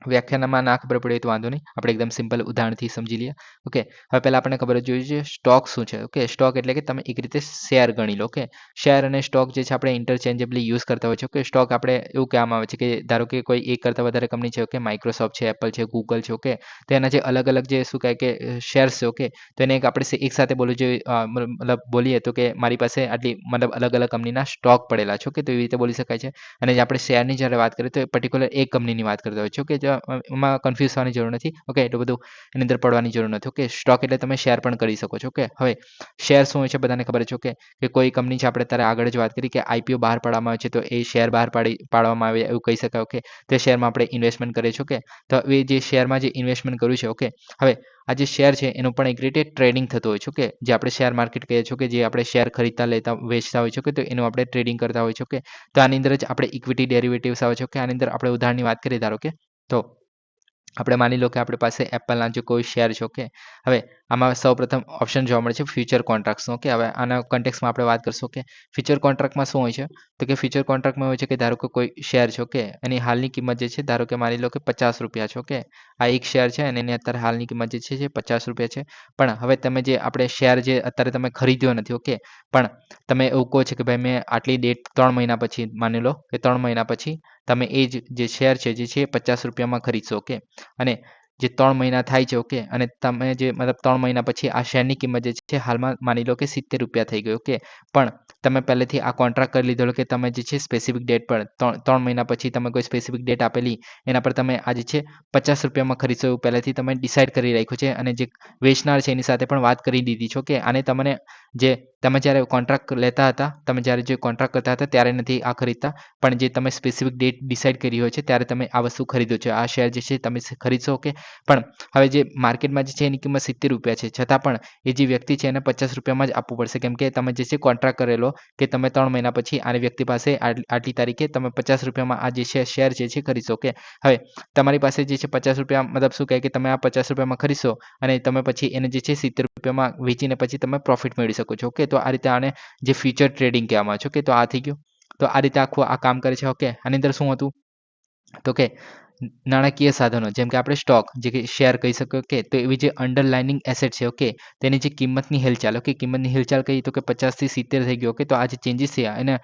વ્યાખ્યાનમાં ના ખબર પડે તો વાંધો નહીં, આપણે એકદમ સિમ્પલ ઉદાહરણથી સમજી લઈએ. ઓકે, હવે પહેલાં આપણે ખબર જ જોઈએ છે સ્ટોક શું છે. ઓકે, સ્ટોક એટલે કે તમે એક રીતે શેર ગણી લો. ઓકે, શેર અને સ્ટોક જે છે આપણે ઇન્ટરચેન્જેબલી યુઝ કરતા હોય છે. ઓકે, સ્ટોક આપણે એવું કહેવામાં આવે છે કે ધારો કે કોઈ એક કરતાં વધારે કંપની છે, ઓકે, માઇક્રોસોફ્ટ છે, એપલ છે, ગૂગલ છે. ઓકે, તો એના જે અલગ અલગ જે શું કહે કે શેર્સ છે. ઓકે, તો એને આપણે એક સાથે બોલવું જોઈએ, મતલબ બોલીએ તો કે મારી પાસે આટલી મતલબ અલગ અલગ કંપનીના સ્ટોક પડેલા છે. ઓકે, તો એવી રીતે બોલી શકાય છે. અને જે આપણે શેરની જ્યારે વાત કરીએ તો પર્ટિક્યુલર એક કંપનીની વાત કરતા હોય છે. ઓકે, એમાં કન્ફ્યુઝ થવાની જરૂર નથી. ઓકે, એટલું બધું એની અંદર પડવાની જરૂર નથી. ઓકે, સ્ટોક એટલે તમે શેર પણ કરી શકો છો. ઓકે, હવે શેર શું હોય છે બધાને ખબર છે. ઓકે, કે કોઈ કંપની છે, આપણે ત્યારે આગળ જ વાત કરી કે IPO બહાર પાડવામાં આવે છે, તો એ શેર બહાર પાડવામાં આવે એવું કહી શકાય. ઓકે, તે શેરમાં આપણે ઇન્વેસ્ટમેન્ટ કરીએ છીએ. ઓકે, તો એ જે શેરમાં જે ઇન્વેસ્ટમેન્ટ કર્યું છે. ઓકે, હવે આ જે શેર છે એનું પણ એક રીતે ટ્રેડિંગ થતું હોય છે. ઓકે, જે આપણે શેર માર્કેટ કહીએ છીએ, કે જે આપણે શેર ખરીદતા લેતા વેચતા હોય છે. ઓકે, તો એનું આપણે ટ્રેડિંગ કરતા હોય છે. ઓકે, તો આની અંદર જ આપણે ઇક્વિટી ડેરિવેટિવ્સ આવે છે. ઓકે, આની અંદર આપણે ઉદાહરણની વાત કરીએ ધારો કે, તો આપણે માની લો કે આપણી પાસે એપલના જે કોઈ શેર છે. ઓકે, હવે આમાં સૌપ્રથમ ઓપ્શન જોવા મળે છે ફ્યુચર કોન્ટ્રાક્ટ્સનો. ઓકે, હવે આના કોન્ટેક્સમાં આપણે વાત કરશું. ઓકે, ફ્યુચર કોન્ટ્રાક્ટમાં શું હોય છે? તો કે ફ્યુચર કોન્ટ્રાક્ટમાં હોય છે કે ધારો કે કોઈ શેર છે. ઓકે, એની હાલની કિંમત જે છે, ધારો કે માની લો કે 50 રૂપિયા છે. ઓકે, આ એક શેર છે અને એની અત્યારે હાલની કિંમત જે છે 50 રૂપિયા છે. પણ હવે તમે જે આપણે શેર જે અત્યારે તમે ખરીદ્યો નથી. ઓકે, પણ તમે એવું કહો છો કે ભાઈ મેં આટલી ડેટ 3 મહિના પછી, માની લો કે 3 મહિના પછી તમે એ જે શેર છે જે છે 50 રૂપિયામાં ખરીદશો. ઓકે, અને જે 3 મહિના થાય છે. ઓકે, અને તમે જે મતલબ 3 મહિના પછી આ શેરની કિંમત જે છે હાલમાં માની લો કે 70 રૂપિયા થઈ ગઈ. ઓકે, પણ તમે પહેલેથી આ કોન્ટ્રાક્ટ કરી લીધેલો કે તમે જે છે સ્પેસિફિક ડેટ પર 3 મહિના પછી તમે કોઈ સ્પેસિફિક ડેટ આપેલી, એના પર તમે આ જે છે 50 રૂપિયામાં ખરીદશો એવું પહેલેથી તમે ડિસાઇડ કરી રાખ્યું છે, અને જે વેચનાર છે એની સાથે પણ વાત કરી દીધી છે. ઓકે, આને તમને જે તમે જ્યારે કોન્ટ્રાક્ટ લેતા હતા, તમે જ્યારે જે કોન્ટ્રાક્ટ કરતા હતા ત્યારે નથી આ ખરીદતા, પણ જે તમે સ્પેસિફિક ડેટ ડિસાઇડ કરી હોય છે ત્યારે તમે આ વસ્તુ ખરીદો છો. આ શેર જે છે તમે ખરીદશો. ઓકે, પણ હવે જે માર્કેટમાં જે છે એની કિંમત ₹70 છે, છતાં પણ એ જે વ્યક્તિ છે એને ₹50 જ આપવું પડશે, કેમ કે તમે જે છે કોન્ટ્રાક્ટ કરેલો કે તમે 3 મહિના પછી આ વ્યક્તિ પાસે આટલી તારીખે તમે ₹50 આ જે છે શેર જે છે ખરીદશો. ઓકે, હવે તમારી પાસે જે છે ₹50 મતલબ શું કહે કે તમે આ ₹50 ખરીદશો અને તમે પછી એને જે છે ₹70 વેચીને પછી તમે પ્રોફિટ મેળવી શકો છો. ઓકે, તો આ રીતે આને જે ફ્યુચર ટ્રેડિંગ કહેવામાં આવે છે. ઓકે, તો આ થઈ ગયું. તો આ રીતે આખું આ કામ કરે છે. ઓકે, આની અંદર શું હતું તો કે નાણાકીય સાધનો જેમ કે આપણે સ્ટોક જે કે શેર કહી શકો કે તો એવી જે અંડરલાઇનિંગ એસેટ છે. ઓકે, તેની જે કિંમતની હિલચાલ. ઓકે, કિંમતની હિલચાલ કઈ તો કે 50 થી 70 થઈ ગયો. ઓકે, તો આ જે ચેન્જીસ થયા એને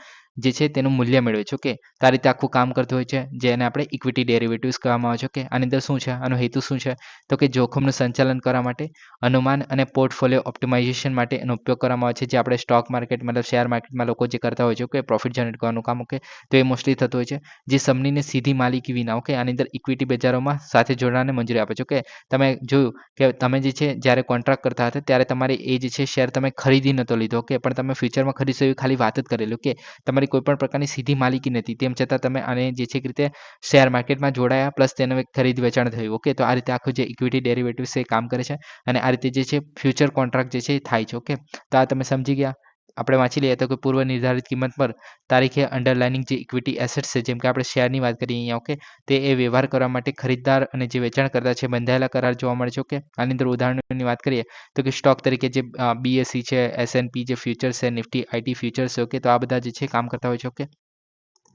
જે છે તેનું મૂલ્ય મેળવે છે. ઓકે, તો આ રીતે આખું કામ કરતું હોય છે, જેને આપણે ઇક્વિટી ડેરિવેટિવ્સ કહેવામાં આવે છે. ઓકે, આની અંદર શું છે, આનો હેતુ શું છે તો કે જોખમનું સંચાલન કરવા માટે, અનુમાન અને પોર્ટફોલિયો ઓપ્ટિમાઇઝેશન માટે એનો ઉપયોગ કરવામાં આવે છે. જે આપણે સ્ટોક માર્કેટ મતલબ શેર માર્કેટમાં લોકો જે કરતા હોય છે. ઓકે, પ્રોફિટ જનરેટ કરવાનું કામ. ઓકે, તો એ મોસ્ટલી થતું હોય છે. જે સમનીને સીધી માલિકી વિના. ઓકે, આની અંદર ઇક્વિટી બજારોમાં સાથે જોડાવાને મંજૂરી આપે છે. ઓકે, તમે જોયું કે તમે જે છે જ્યારે કોન્ટ્રાક્ટ કરતા હતા ત્યારે તમારે એ જે છે શેર તમે ખરીદી નહોતો લીધો. ઓકે, પણ તમે ફ્યુચરમાં ખરીદશો એવી ખાલી વાત જ કરેલી. ઓકે, તમારી કોઈ પણ પ્રકારની સીધી માલિકી નથી, તેમ છતાં તમે આને જે છે રીતે શેર માર્કેટમાં જોડાયા પ્લસ તેનું ખરીદ વેચાણ થયું. ઓકે, તો આ રીતે આખું જે ઇક્વિટી ડેરિવેટિવ્સ છે એ કામ કરે છે અને આ રીતે જે છે ફ્યુચર કોન્ટ્રાક્ટ જે છે એ થાય છે. ઓકે, તો આ તમે સમજી ગયા. આપણે વાંચી લઈએ તો કે પૂર્વ નિર્ધારિત કિંમત પર તારીખે અંડરલાઇનિંગ જે ઇક્વિટી એસેટ્સ છે, જેમ કે આપણે શેરની વાત કરીએ અહીંયા. ઓકે, તે એ વ્યવહાર કરવા માટે ખરીદદાર અને જે વેચાણ કરતા છે બંધાયેલા કરાર જોવા મળે છે. ઓકે, આની અંદર ઉદાહરણોની વાત કરીએ તો કે સ્ટોક તરીકે જે BSE છે, S&P જે ફ્યુચર્સ છે, નિફ્ટી IT ફ્યુચર્સ છે. ઓકે, તો આ બધા જે છે કામ કરતા હોય છે. ઓકે,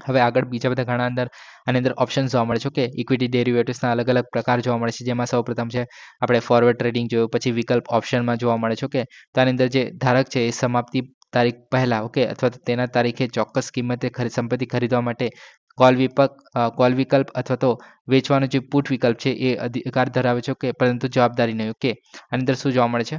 હવે આગળ બીજા બધા ઘણા અંદર આની અંદર ઓપ્શન જોવા મળે છે. ઓકે, ઇક્વિટી ડેરિવેટિવ્સના અલગ અલગ પ્રકાર જોવા મળે છે, જેમાં સૌપ્રથમ છે આપણે ફોરવર્ડ ટ્રેડિંગ જોયું, પછી વિકલ્પ ઓપ્શનમાં જોવા મળે છે. ઓકે, તો આની અંદર જે ધારક છે એ સમાપ્તિ તારીખ પહેલા. ઓકે, અથવા તો તેના તારીખે ચોક્કસ કિંમતે સંપત્તિ ખરીદવા માટે કોલ વિકલ્પ અથવા તો વેચવાનો જે પુટ વિકલ્પ છે એ અધિકાર ધરાવે છે. ઓકે, પરંતુ જવાબદારી નહીં. ઓકે, આની અંદર શું જોવા મળે છે,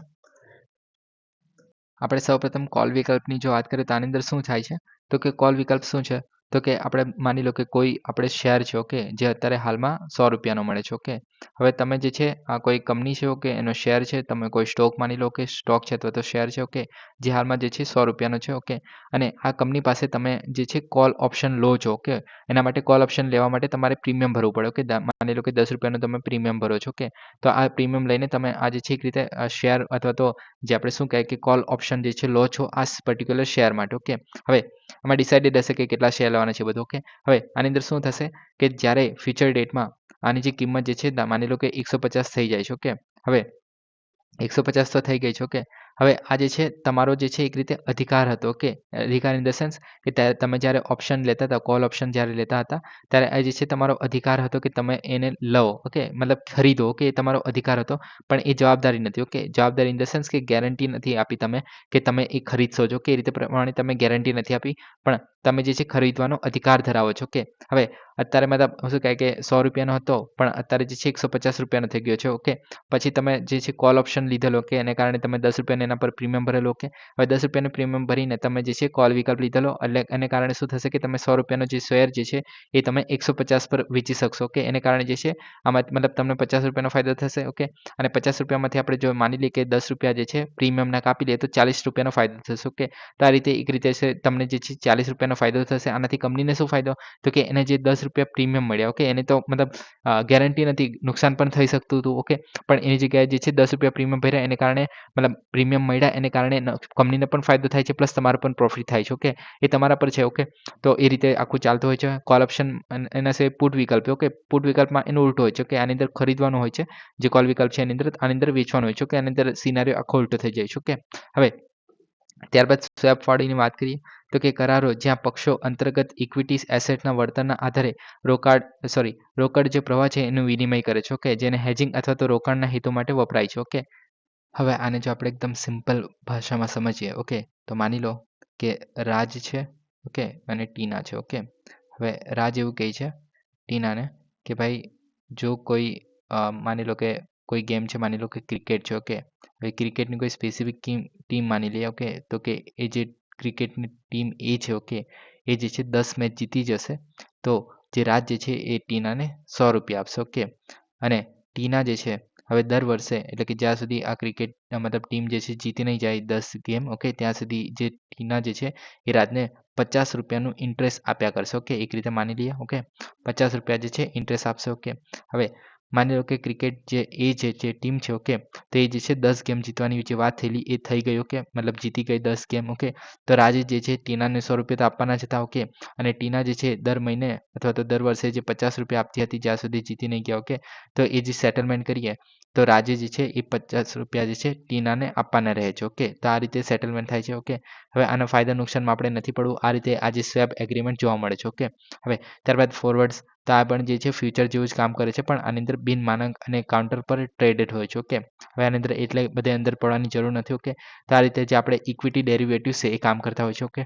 આપણે સૌપ્રથમ કોલ વિકલ્પની જો વાત કરીએ તો આની અંદર શું થાય છે તો કે કોલ વિકલ્પ શું છે તો કે આપણે માની લો કે કોઈ આપણે શેર છે. ઓકે, જે અત્યારે હાલમાં ₹100 મળે છે. ઓકે, હવે તમે જે છે આ કોઈ કંપની છે. ઓકે, એનો શેર છે, તમે કોઈ સ્ટોક માની લો કે સ્ટોક છે અથવા તો શેર છે. ઓકે, જે હાલમાં જે છે ₹100 છે. ઓકે, અને આ કંપની પાસે તમે જે છે કોલ ઓપ્શન લો છો. ઓકે, એના માટે કોલ ઓપ્શન લેવા માટે તમારે પ્રીમિયમ ભરવું પડે. ઓકે, માની લો કે ₹10 તમે પ્રીમિયમ ભરો છો. ઓકે, તો આ પ્રીમિયમ લઈને તમે આ જે છે એક રીતે શેર અથવા તો જે આપણે શું કહેવાય કે કોલ ઓપ્શન જે છે લો છો આ પર્ટિક્યુલર શેર માટે. ઓકે, હવે આમાં ડિસાઇડેડ હશે કે કેટલા શેર લેવાના છે બધું. ઓકે, હવે આની અંદર શું થશે કે જ્યારે ફ્યુચર ડેટમાં આની જે કિંમત જે છે માની લો કે 150 થઈ જાય છે. ઓકે, હવે 150 તો થઈ ગઈ છે. ઓકે, હવે આ જે છે તમારો જે છે એક રીતે અધિકાર હતો. ઓકે, અધિકાર ઇન ધ સેન્સ કે તમે જ્યારે ઓપ્શન લેતા હતા, કોલ ઓપ્શન જ્યારે લેતા હતા ત્યારે આ જે છે તમારો અધિકાર હતો કે તમે એને લો. ઓકે, મતલબ ખરીદો. ઓકે, એ તમારો અધિકાર હતો, પણ એ જવાબદારી નથી. ઓકે, જવાબદારી ઇન ધ સેન્સ કે ગેરંટી નથી આપી તમે કે તમે એ ખરીદશો છો. કે એ રીતે પ્રમાણે તમે ગેરંટી નથી આપી, પણ તમે જે છે ખરીદવાનો અધિકાર ધરાવો છો. ઓકે, હવે અત્યારે મતલબ શું કહે કે ₹100 હતો પણ અત્યારે જે છે ₹150 થઈ ગયો છે. ઓકે, પછી તમે જે છે કોલ ઓપ્શન લીધેલો. ઓકે, એને કારણે તમે ₹10 એના પર પ્રીમિયમ ભરેલો. ઓકે, હવે ₹10 પ્રીમિયમ ભરીને તમે જે છે કોલ વિકલ્પ લીધેલો, એટલે એને કારણે શું થશે કે તમે ₹100 જે શેર જે છે એ તમે 150 પર વેચી શકશો. ઓકે, એને કારણે જે છે આમાં મતલબ તમને ₹50 ફાયદો થશે. ઓકે, અને ₹50માંથી આપણે જો માની લઈએ કે ₹10 જે છે પ્રીમિયમના કાપી લઈએ તો ₹40 ફાયદો થશે. ઓકે, તો આ રીતે એક રીતે છે તમને જે છે ₹40 ફાયદો થશે. આનાથી કંપનીને શું ફાયદો તો કે એને જે ₹10 પ્રીમિયમ મળ્યા. ઓકે, એને તો મતલબ ગેરંટી નથી, નુકસાન પણ થઈ શકતું હતું. ઓકે, પણ એની જગ્યાએ જે છે ₹10 પ્રીમિયમ ભર્યા એને કારણે મતલબ પ્રીમિયમ મળ્યા એને કારણે કંપનીને પણ ફાયદો થાય છે પ્લસ તમારો પણ પ્રોફિટ થાય છે. ઓકે, એ તમારા પર છે. ઓકે, તો એ રીતે આખું ચાલતું હોય છે. કોલ ઓપ્શન એના સિવાય પુટ વિકલ્પ. ઓકે, પુટ વિકલ્પમાં એનું ઉલટું હોય છે. ઓકે, આની અંદર ખરીદવાનું હોય છે જે કોલ વિકલ્પ છે એની અંદર, આની અંદર વેચવાનું હોય છે. ઓકે, આની અંદર સિનારીઓ આખો ઉલટો થઈ જાય છે. ઓકે, હવે ત્યારબાદ સ્વેપ ફાળીની વાત કરીએ તો કે કરારો જ્યાં પક્ષો અંતર્ગત ઇક્વિટી એસેટના વળતરના આધારે રોકડ જે પ્રવાહ છે એનું વિનિમય કરે છે. ઓકે, જેને હેજિંગ અથવા તો રોકાણના હેતુ માટે વપરાય છે. ઓકે, હવે આને જો આપણે એકદમ સિમ્પલ ભાષામાં સમજીએ. ઓકે, તો માની લો કે રાજ છે. ઓકે, અને ટીના છે. ઓકે, હવે રાજ એવું કહે છે ટીનાને કે ભાઈ જો કોઈ માની લો કે કોઈ ગેમ છે, માની લો કે ક્રિકેટ છે. ઓકે, હવે ક્રિકેટની કોઈ સ્પેસિફિક ટીમ માની લઈએ. ઓકે, તો કે એ જે ક્રિકેટની ટીમ એ છે. ઓકે, એ જે છે 10 મેચ જીતી જશે તો જે રાજ જે છે એ ટીનાને ₹100 આપશે. ઓકે, અને ટીના જે છે હવે દર વર્ષે એટલે કે જ્યાં સુધી આ ક્રિકેટ મતલબ ટીમ જે છે જીતી નહીં જાય 10 ગેમ, ઓકે, ત્યાં સુધી જે ટીના જે છે એ રાજને ₹50 ઇન્ટરેસ્ટ આપ્યા કરશે, ઓકે, એક રીતે માની લઈએ, ઓકે, ₹50 જે છે ઇન્ટરેસ્ટ આપશે, ઓકે. હવે માની લો કે ક્રિકેટ જે ટીમ છે, ઓકે, તો એ જે છે 10 ગેમ જીતવાની જે વાત થયેલી એ થઈ ગઈ, ઓકે, મતલબ જીતી ગઈ 10 ગેમ, ઓકે. તો રાજે જે છે ટીનાને ₹100 તો આપવાના જ હતા, ઓકે, અને ટીના જે છે દર મહિને અથવા તો દર વર્ષે જે ₹50 આપતી હતી જ્યાં સુધી જીતી નહીં ગયા, ઓકે, તો એ જે સેટલમેન્ટ કરીએ તો રાજે જે છે એ ₹50 જે છે ટીનાને આપવાના રહે છે, ઓકે. તો આ રીતે સેટલમેન્ટ થાય છે, ઓકે. હવે આના ફાયદા નુકસાનમાં આપણે નથી પડવું, આ રીતે આ જે સ્વેપ એગ્રીમેન્ટ જોવા મળે છે, ઓકે. હવે ત્યારબાદ ફોરવર્ડ્સ, તો આ પણ જે છે ફ્યુચર જેવું જ કામ કરે છે, પણ આની અંદર બિનમાનક અને કાઉન્ટર પર ટ્રેડેડ હોય છે, ઓકે. હવે આની અંદર એટલે બધે અંદર પડવાની જરૂર નથી, ઓકે. તો આ રીતે જે આપણે ઇક્વિટી ડેરિવેટિવ્સ છે એ કામ કરતા હોય છે, ઓકે.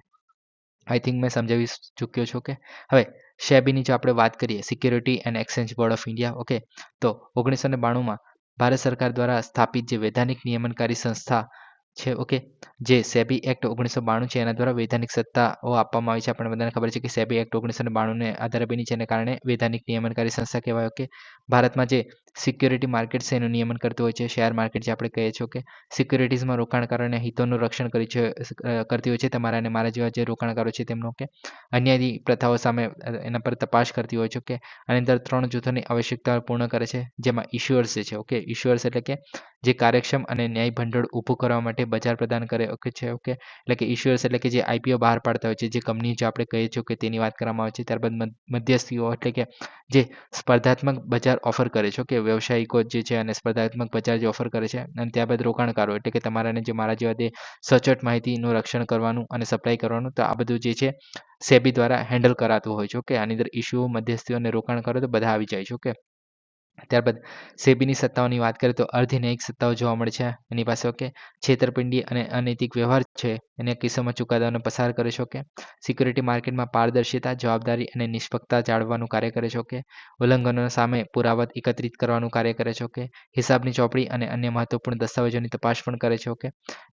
આઈ થિંક મેં સમજાવી ચૂક્યો છું, ઓકે. હવે સેબીની જો આપણે વાત કરીએ, security and exchange board of India, okay, તો 1992માં ભારત સરકાર દ્વારા સ્થાપિત જે વૈધાનિક નિયમનકારી સંસ્થા છે, ઓકે, જે સેબી એક્ટ 1992 છે એના દ્વારા વૈધાનિક સત્તાઓ આપવામાં આવી છે. આપણને બધાને ખબર છે કે સેબી એક્ટ 1992ને આધારે બની છે, એને કારણે વૈધાનિક નિયમનકારી સંસ્થા કહેવાય, ઓકે. ભારતમાં જે સિક્યોરિટી માર્કેટ છે એનું નિયમન કરતું હોય છે, શેર માર્કેટ જે આપણે કહીએ છીએ, ઓકે. સિક્યોરિટીઝમાં રોકાણકારોને હિતોનું રક્ષણ કરતી હોય છે, તમારા અને મારા જેવા જે રોકાણકારો છે તેમનો, ઓકે. અન્યાયી પ્રથાઓ સામે એના પર તપાસ કરતી હોય છે, ઓકે. આની અંદર 3 જૂથોની આવશ્યકતા પૂર્ણ કરે છે, જેમાં ઇશ્યુઅર્સ છે, ઓકે. ઇશ્યુઅર્સ એટલે કે જે કાર્યક્ષમ અને ન્યાયી ભંડોળ ઊભું કરવા માટે બજાર પ્રદાન કરે, ઓકે છે, ઓકે. એટલે કે ઇશ્યુઅર્સ એટલે કે જે આઈપીઓ બહાર પાડતા હોય છે, જે કંપની જે આપણે કહીએ છીએ કે તેની વાત કરવામાં આવે છે. ત્યારબાદ મધ્યસ્થીઓ એટલે કે જે સ્પર્ધાત્મક બજાર ઓફર કરે છે, ઓકે. વ્યવસાયિકો જે છે અને સ્પર્ધાત્મક બજાર જે ઓફર કરે છે, અને ત્યારબાદ રોકાણકારો એટલે કે તમારા અને જે મારા જેવા તે સચોટ માહિતીનું રક્ષણ કરવાનું અને સપ્લાય કરવાનું, તો આ બધું જે છે સેબી દ્વારા હેન્ડલ કરાતું હોય છે, ઓકે. આની અંદર ઇશ્યુઓ, મધ્યસ્થીઓ અને રોકાણકારો તો બધા આવી જાય છે, ઓકે. ત્યારબાદ સેબીની સત્તાઓની વાત કરીએ તો અર્ધન્યાયિક સત્તાઓ જોવા મળે છે એની પાસે, ઓકે. છેતરપિંડી અને અનૈતિક વ્યવહાર છે એના કિસ્સામાં ચુકાદાઓને પસાર કરે છે, ઓકે. સિક્યોરિટી માર્કેટમાં પારદર્શિતા, જવાબદારી અને નિષ્પક્ષતા જાળવવાનું કાર્ય કરે છે, ઓકે. ઉલ્લંઘનો સામે પુરાવા એકત્રિત કરવાનું કાર્ય કરે છે, ઓકે. હિસાબની ચોપડી અને અન્ય મહત્વપૂર્ણ દસ્તાવેજોની તપાસ પણ કરે છે, ઓકે.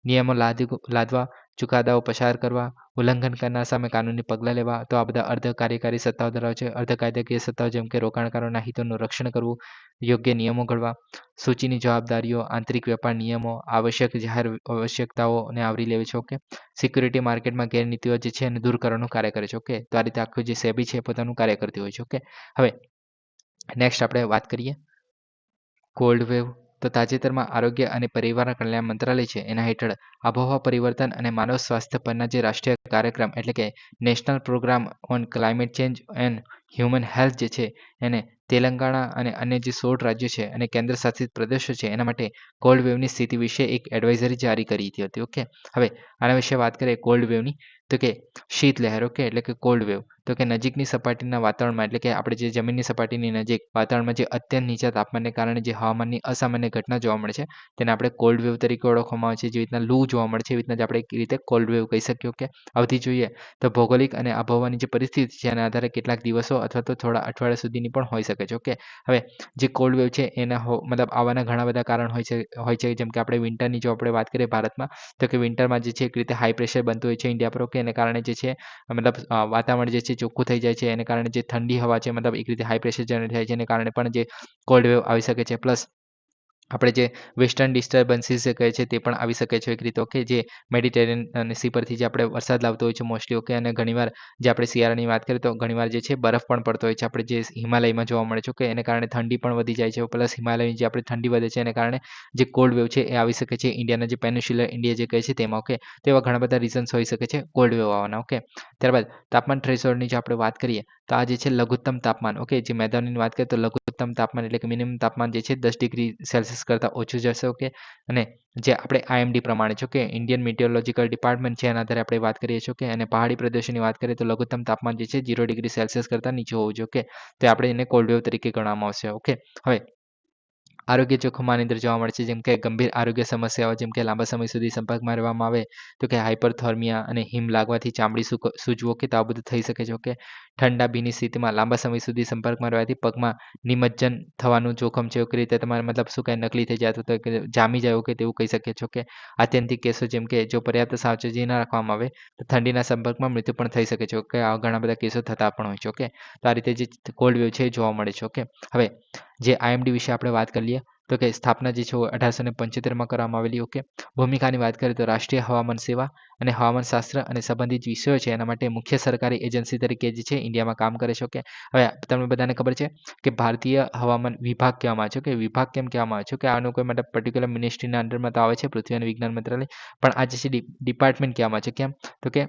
નિયમો લાદવા, ચુકાદાઓ પસાર કરવા, ઉલ્લંઘન કરનાર સામે કાનૂની પગલાં લેવા, તો આ બધા અર્ધ કાર્યકારી સત્તાઓ ધરાવે છે. અર્ધ કાયદાકીય સત્તાઓ જેમ કે રોકાણકારોના હિતોનું રક્ષણ કરવું, યોગ્ય નિયમો ઘડવા, સૂચિની જવાબદારીઓ, આંતરિક વેપાર નિયમો, આવશ્યક જાહેર આવશ્યકતાઓને આવરી લેવી છે, ઓકે. સિક્યુરિટી માર્કેટમાં ગેરનીતિઓ જે છે એને દૂર કરવાનું કાર્ય કરે છે, ઓકે. તો આ રીતે આખું જે સેબી છે પોતાનું કાર્ય કરતી હોય છે, ઓકે. હવે નેક્સ્ટ આપણે વાત કરીએ કોલ્ડ વેવ. તો તાજેતરમાં આરોગ્ય અને પરિવાર કલ્યાણ મંત્રાલય છે એના હેઠળ આબોહવા પરિવર્તન અને માનવ સ્વાસ્થ્ય પરના જે રાષ્ટ્રીય કાર્યક્રમ એટલે કે national programme on climate change and human health જે છે એને તેલંગાણા અને અન્ય જે 16 રાજ્યો છે અને કેન્દ્ર શાસિત પ્રદેશો છે એના માટે કોલ્ડ વેવની સ્થિતિ વિશે એક એડવાઇઝરી જારી કરી હતી, ઓકે. હવે આના વિશે વાત કરીએ કોલ્ડ વેવની, તો કે શીત લહેર, ઓકે, એટલે કે કોલ્ડ વેવ. તો કે નજીકની સપાટીના વાતાવરણમાં એટલે કે આપણે જે જમીનની સપાટીની નજીક વાતાવરણમાં જે અત્યંત નીચા તાપમાનને કારણે જે હવામાનની અસામાન્ય ઘટના જોવા મળે છે તેને આપણે કોલ્ડ વેવ તરીકે ઓળખવામાં આવે છે. જેવી રીતના લૂ જોવા મળે છે એવી રીતના જ આપણે એક રીતે કોલ્ડ વેવ કહી શકીએ, ઓકે. અવધિ જોઈએ તો ભૌગોલિક અને આબોહવાની જે પરિસ્થિતિ છે એના આધારે કેટલાક દિવસો અથવા તો થોડા અઠવાડિયા સુધીની પણ હોઈ શકે છે, ઓકે. હવે જે કોલ્ડ વેવ છે એના મતલબ આવવાના ઘણા બધા કારણ હોય છે જેમ કે આપણે વિન્ટરની જો આપણે વાત કરીએ ભારતમાં, તો કે વિન્ટરમાં જે છે એક રીતે હાઈ પ્રેશર બનતું હોય છે ઇન્ડિયા પર, ઓકે. એને કારણે જે છે મતલબ વાતાવરણ જે છે ચોખ્ખું થઈ જાય છે, એને કારણે જે ઠંડી હવા છે મતલબ એક રીતે હાઈ પ્રેશર જનરેટ થાય છે, એને કારણે પણ જે કોલ્ડ વેવ આવી શકે છે. પ્લસ આપણે જે વેસ્ટર્ન ડિસ્ટર્બન્સીસ જે કહે છે તે પણ આવી શકે છે એક રીતે, ઓકે. જે મેડિટેરિયન અને સી પરથી જે આપણે વરસાદ લાવતો હોય છે મોસ્ટલી, ઓકે. અને ઘણીવાર જે આપણે શિયાળાની વાત કરીએ તો ઘણીવાર જે છે બરફ પણ પડતો હોય છે આપણે જે હિમાલયમાં જોવા મળે છે, ઓકે. એને કારણે ઠંડી પણ વધી જાય છે. પ્લસ હિમાલયની જે આપણે ઠંડી વધે છે એને કારણે જે કોલ્ડ વેવ છે એ આવી શકે છે ઇન્ડિયાના જે પેનિન્સ્યુલર ઇન્ડિયા જે કહે છે તેમાં, ઓકે. તો એવા ઘણા બધા રીઝન્સ હોઈ શકે છે કોલ્ડ વેવ આવવાના, ઓકે. ત્યારબાદ તાપમાન થ્રેશોલ્ડની જો આપણે વાત કરીએ તો આ જે છે લઘુત્તમ તાપમાન, ઓકે. જે મેદાનની વાત કરીએ તો લઘુત્તમ તાપમાન એટલે કે મિનિમમ તાપમાન જે છે 10 ડિગ્રી સેલ્સિયસ કરતાં ઓછું જશે, ઓકે. અને જે આપણે આઈએમડી પ્રમાણે છે, ઓકે, ઇન્ડિયન મિટિયોલોજીકલ ડિપાર્ટમેન્ટ છે એના આધારે આપણે વાત કરીએ છીએ, ઓકે. અને પહાડી પ્રદેશોની વાત કરીએ તો લઘુત્તમ તાપમાન જે છે 0 ડિગ્રી સેલ્સિયસ કરતાં નીચે હોવું જોઈએ, ઓકે. તો આપણે એને કોલ્ડ વેવ તરીકે ગણવામાં આવશે, ઓકે. હવે આરોગ્ય જોખમ આની અંદર જોવા મળે છે જેમ કે ગંભીર આરોગ્ય સમસ્યાઓ જેમ કે લાંબા સમય સુધી સંપર્કમાં રહેવામાં આવે તો કે હાઇપરથર્મિયા અને હિમ લાગવાથી ચામડી સૂજવો, કે તો આ બધું થઈ શકે છે, ઓકે. ઠંડા ભીની સ્થિતિમાં લાંબા સમય સુધી સંપર્કમાં રહેવાથી પગમાં નિમજ્જન થવાનું જોખમ છે, ઓકે. રીતે તમારે મતલબ શું કાંઈ નકલી થઈ જાય તો કે જામી જાય, ઓકે, તેવું કહી શકીએ છીએ, ઓકે. આત્યંતિક કેસો જેમ કે જો પર્યાપ્ત સાવચેતી ન રાખવામાં આવે તો ઠંડીના સંપર્કમાં મૃત્યુ પણ થઈ શકે છે, ઓકે. આવા ઘણા બધા કેસો થતા પણ હોય છે, ઓકે. તો આ રીતે જે કોલ્ડ વેવ છે એ જોવા મળે છે, ઓકે. હવે જે આઈએમડી વિશે આપણે વાત કરી લઈએ તો કે સ્થાપના જે છે 1875માં કરવામાં આવેલી. ઓકે, ભૂમિકાની વાત કરીએ તો રાષ્ટ્રીય હવામાન સેવા અને હવામાનશાસ્ત્ર અને સંબંધિત વિષયો છે એના માટે મુખ્ય સરકારી એજન્સી તરીકે જે છે ઇન્ડિયામાં કામ કરે છે. ઓકે, હવે તમને બધાને ખબર છે કે ભારતીય હવામાન વિભાગ કહેવામાં આવે છે. કે વિભાગ કેમ કહેવામાં આવે છે કે આનું કોઈ મતલબ પર્ટિક્યુલર મિનિસ્ટ્રીના અંડરમાં તો આવે છે, પૃથ્વી અને વિજ્ઞાન મંત્રાલય, પણ આ જે છે ડિપાર્ટમેન્ટ કહેવામાં આવે છે. કેમ? તો કે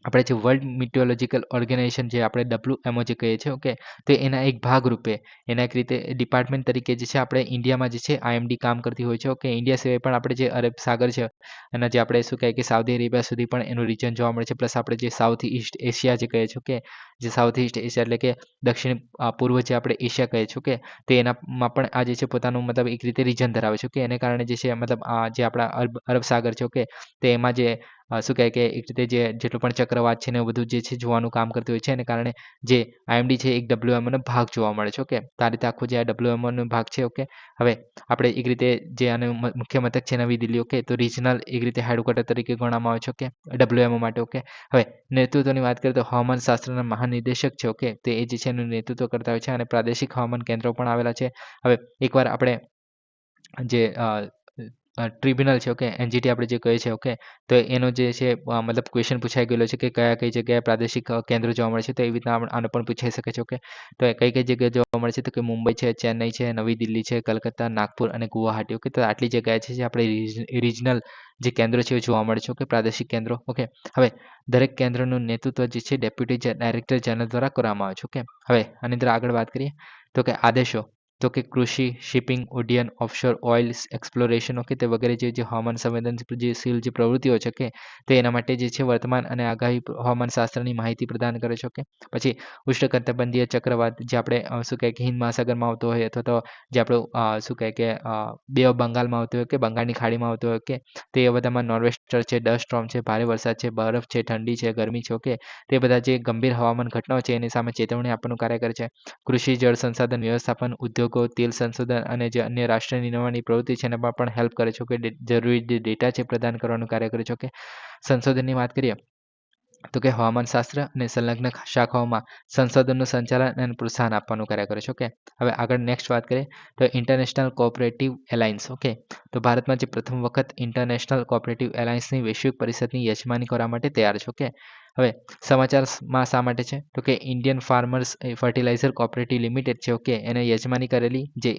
આપણે જે વર્લ્ડ મિટિયોલોજિકલ ઓર્ગેનાઇઝેશન જે આપણે WMO જે કહીએ છીએ. ઓકે, તો એના એક ભાગ રૂપે એના એક રીતે ડિપાર્ટમેન્ટ તરીકે જે છે આપણે ઇન્ડિયામાં જે છે IMD કામ કરતી હોય છે. ઓકે, ઇન્ડિયા સિવાય પણ આપણે જે અરબ સાગર છે અને જે આપણે શું કહે કે સાઉદી અરેબિયા સુધી પણ એનું રિજન જોવા મળે છે. પ્લસ આપણે જે સાઉથ ઈસ્ટ એશિયા જે કહીએ છીએ. ઓકે, જે સાઉથ ઈસ્ટ એશિયા એટલે કે દક્ષિણ પૂર્વ જે આપણે એશિયા કહીએ છીએ. ઓકે, તો એનામાં પણ આ જે છે પોતાનું મતલબ એક રીતે રિજન ધરાવે છે. ઓકે, એને કારણે જે છે મતલબ આ જે આપણા અરબ સાગર છે. ઓકે, તો એમાં જે શું કહે કે એક રીતે જે જેટલું પણ ચક્રવાત છે ને એવું બધું જે છે જોવાનું કામ કરતું હોય છે. એને કારણે જે IMD છે એક WMO નો ભાગ જોવા મળે છે. ઓકે, તો આ રીતે આખું જે આ WMO નો ભાગ છે. ઓકે, હવે આપણે એક રીતે જે આનું મુખ્ય મથક છે નવી દિલ્હી. ઓકે, તો રિજનલ એક રીતે હેડક્વાર્ટર તરીકે ગણવામાં આવે છે. ઓકે, WMO માટે. ઓકે, હવે નેતૃત્વની વાત કરીએ તો હવામાનશાસ્ત્રના મહાનિદેશક છે. ઓકે, તો એ જે છે એનું નેતૃત્વ કરતા હોય છે અને પ્રાદેશિક હવામાન કેન્દ્રો પણ આવેલા છે. હવે એકવાર આપણે જે ટ્રિબ્યુનલ છે. ઓકે, NGT આપણે જે કહીએ છીએ. ઓકે, તો એનો જે છે મતલબ ક્વેશ્ચન પૂછાઈ ગયેલો છે કે કઈ જગ્યાએ પ્રાદેશિક કેન્દ્રો જોવા મળે છે. તો એવી રીતના આનો પણ પૂછાઈ શકે છે. ઓકે, તો કઈ જગ્યાએ જોવા મળે છે તો કે મુંબઈ છે, ચેન્નઈ છે, નવી દિલ્હી છે, કલકત્તા, નાગપુર અને ગુવાહાટી. ઓકે, તો આટલી જગ્યાએ છે જે આપણે રિજનલ જે કેન્દ્રો છે એ જોવા મળે છે. ઓકે, પ્રાદેશિક કેન્દ્રો. ઓકે, હવે દરેક કેન્દ્રનું નેતૃત્વ જે છે ડેપ્યુટી ડાયરેક્ટર જનરલ દ્વારા કરવામાં આવે છે. ઓકે, હવે આની અંદર આગળ વાત કરીએ તો કે આદેશો તો કે કૃષિ, શિપિંગ, ઉડ્ડયન, ઓફશોર ઓઇલ એક્સપ્લોરેશન. ઓકે, તે વગેરે જે હવામાન સંવેદનશીલ જે પ્રવૃત્તિઓ છે. ઓકે, તો એના માટે જે છે વર્તમાન અને આગાહી હવામાનશાસ્ત્રની માહિતી પ્રદાન કરે છે. ઓકે, પછી ઉષ્ણકટિબંધીય ચક્રવાત જે આપણે શું કહે કે હિન્દ મહાસાગરમાં આવતો હોય અથવા તો જે આપણું શું કહે કે બે ઓફ બંગાળમાં આવતો હોય કે બંગાળની ખાડીમાં આવતો હોય. ઓકે, તો એ બધામાં નોર્વેસ્ટર છે, ડસ્ટ સ્ટોર્મ છે, ભારે વરસાદ છે, બરફ છે, ઠંડી છે, ગરમી છે. ઓકે, તે બધા જે ગંભીર હવામાન ઘટનાઓ છે એની સામે ચેતવણી આપવાનું કાર્ય કરે છે. કૃષિ, જળ સંસાધન વ્યવસ્થાપન, ઉદ્યોગો, તેલ સંશોધન અને જે અન્ય રાષ્ટ્રીય નિર્માણની પ્રવૃત્તિ છે એનામાં પણ હેલ્પ કરે છે. કે જરૂરી જે ડેટા છે પ્રદાન કરવાનું કાર્ય કરે છે. ઓકે, સંશોધનની વાત કરીએ તો કે હવામાનશાસ્ત્ર અને સંલગ્ન શાખાઓમાં સંશોધનનું સંચાલન અને પ્રોત્સાહન આપવાનું કાર્ય કરે છે. ઓકે, હવે આગળ નેક્સ્ટ વાત કરીએ તો ઇન્ટરનેશનલ કોઓપરેટિવ એલાયન્સ. ઓકે, તો ભારતમાં જે પ્રથમ વખત ઇન્ટરનેશનલ કોઓપરેટિવ એલાયન્સની વૈશ્વિક પરિષદની યજમાની કરવા માટે તૈયાર છે. ઓકે, હવે સમાચારમાં શા માટે છે તો કે Indian farmers fertiliser cooperative limited છે. ઓકે, એને યજમાની કરેલી જે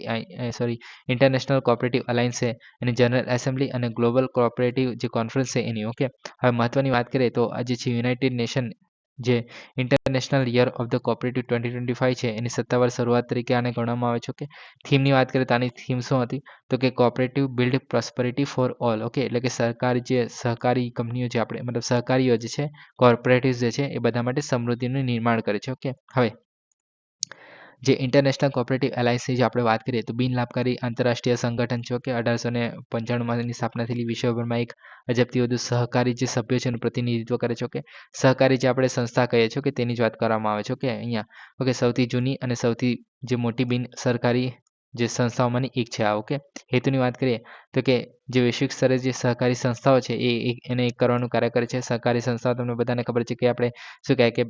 ઇન્ટરનેશનલ કોઓપરેટિવ અલાયન્સ છે એની જનરલ એસેમ્બલી અને ગ્લોબલ કોઓપરેટિવ જે કોન્ફરન્સ છે એની. ઓકે, હવે મહત્વની વાત કરીએ તો આ જે છે યુનાઇટેડ નેશન જે international year of the cooperative 2025 છે એની સત્તાવાર શરૂઆત તરીકે આને ગણવામાં આવે છે. ઓકે, થીમની વાત કરીએ તો આની થીમ શું હતી તો કે cooperative build prosperity for all. Okay, એટલે કે સહકારી કંપનીઓ જે આપણે મતલબ સહકારીઓ જે છે કોર્પોરેટિવ્સ જે છે એ બધા માટે સમૃદ્ધિનું નિર્માણ કરે છે. ઓકે, હવે જે ઇન્ટરનેશનલ કોઓપરેટિવ એલાયન્સની જે આપણે વાત કરીએ તો બિન લાભકારી આંતરરાષ્ટ્રીય સંગઠન છે. ઓકે, 1895માં એની સ્થાપના થયેલી. વિશ્વભરમાં એક અજબથી વધુ સહકારી જે સભ્યો છે એનું પ્રતિનિધિત્વ કરે છે. ઓકે, સહકારી જે આપણે સંસ્થા કહીએ છીએ કે તેની જ વાત કરવામાં આવે છે. ઓકે, અહીંયા ઓકે સૌથી જૂની અને સૌથી જે મોટી બિન સરકારી જે સંસ્થાઓમાંની એક છે આ. ઓકે, હેતુની વાત કરીએ તો કે જે વૈશ્વિક સ્તરે જે સહકારી સંસ્થાઓ છે એને એક કરવાનું કાર્ય કરે છે. સહકારી સંસ્થાઓ તમને બધાને ખબર છે કે આપણે શું કહે કે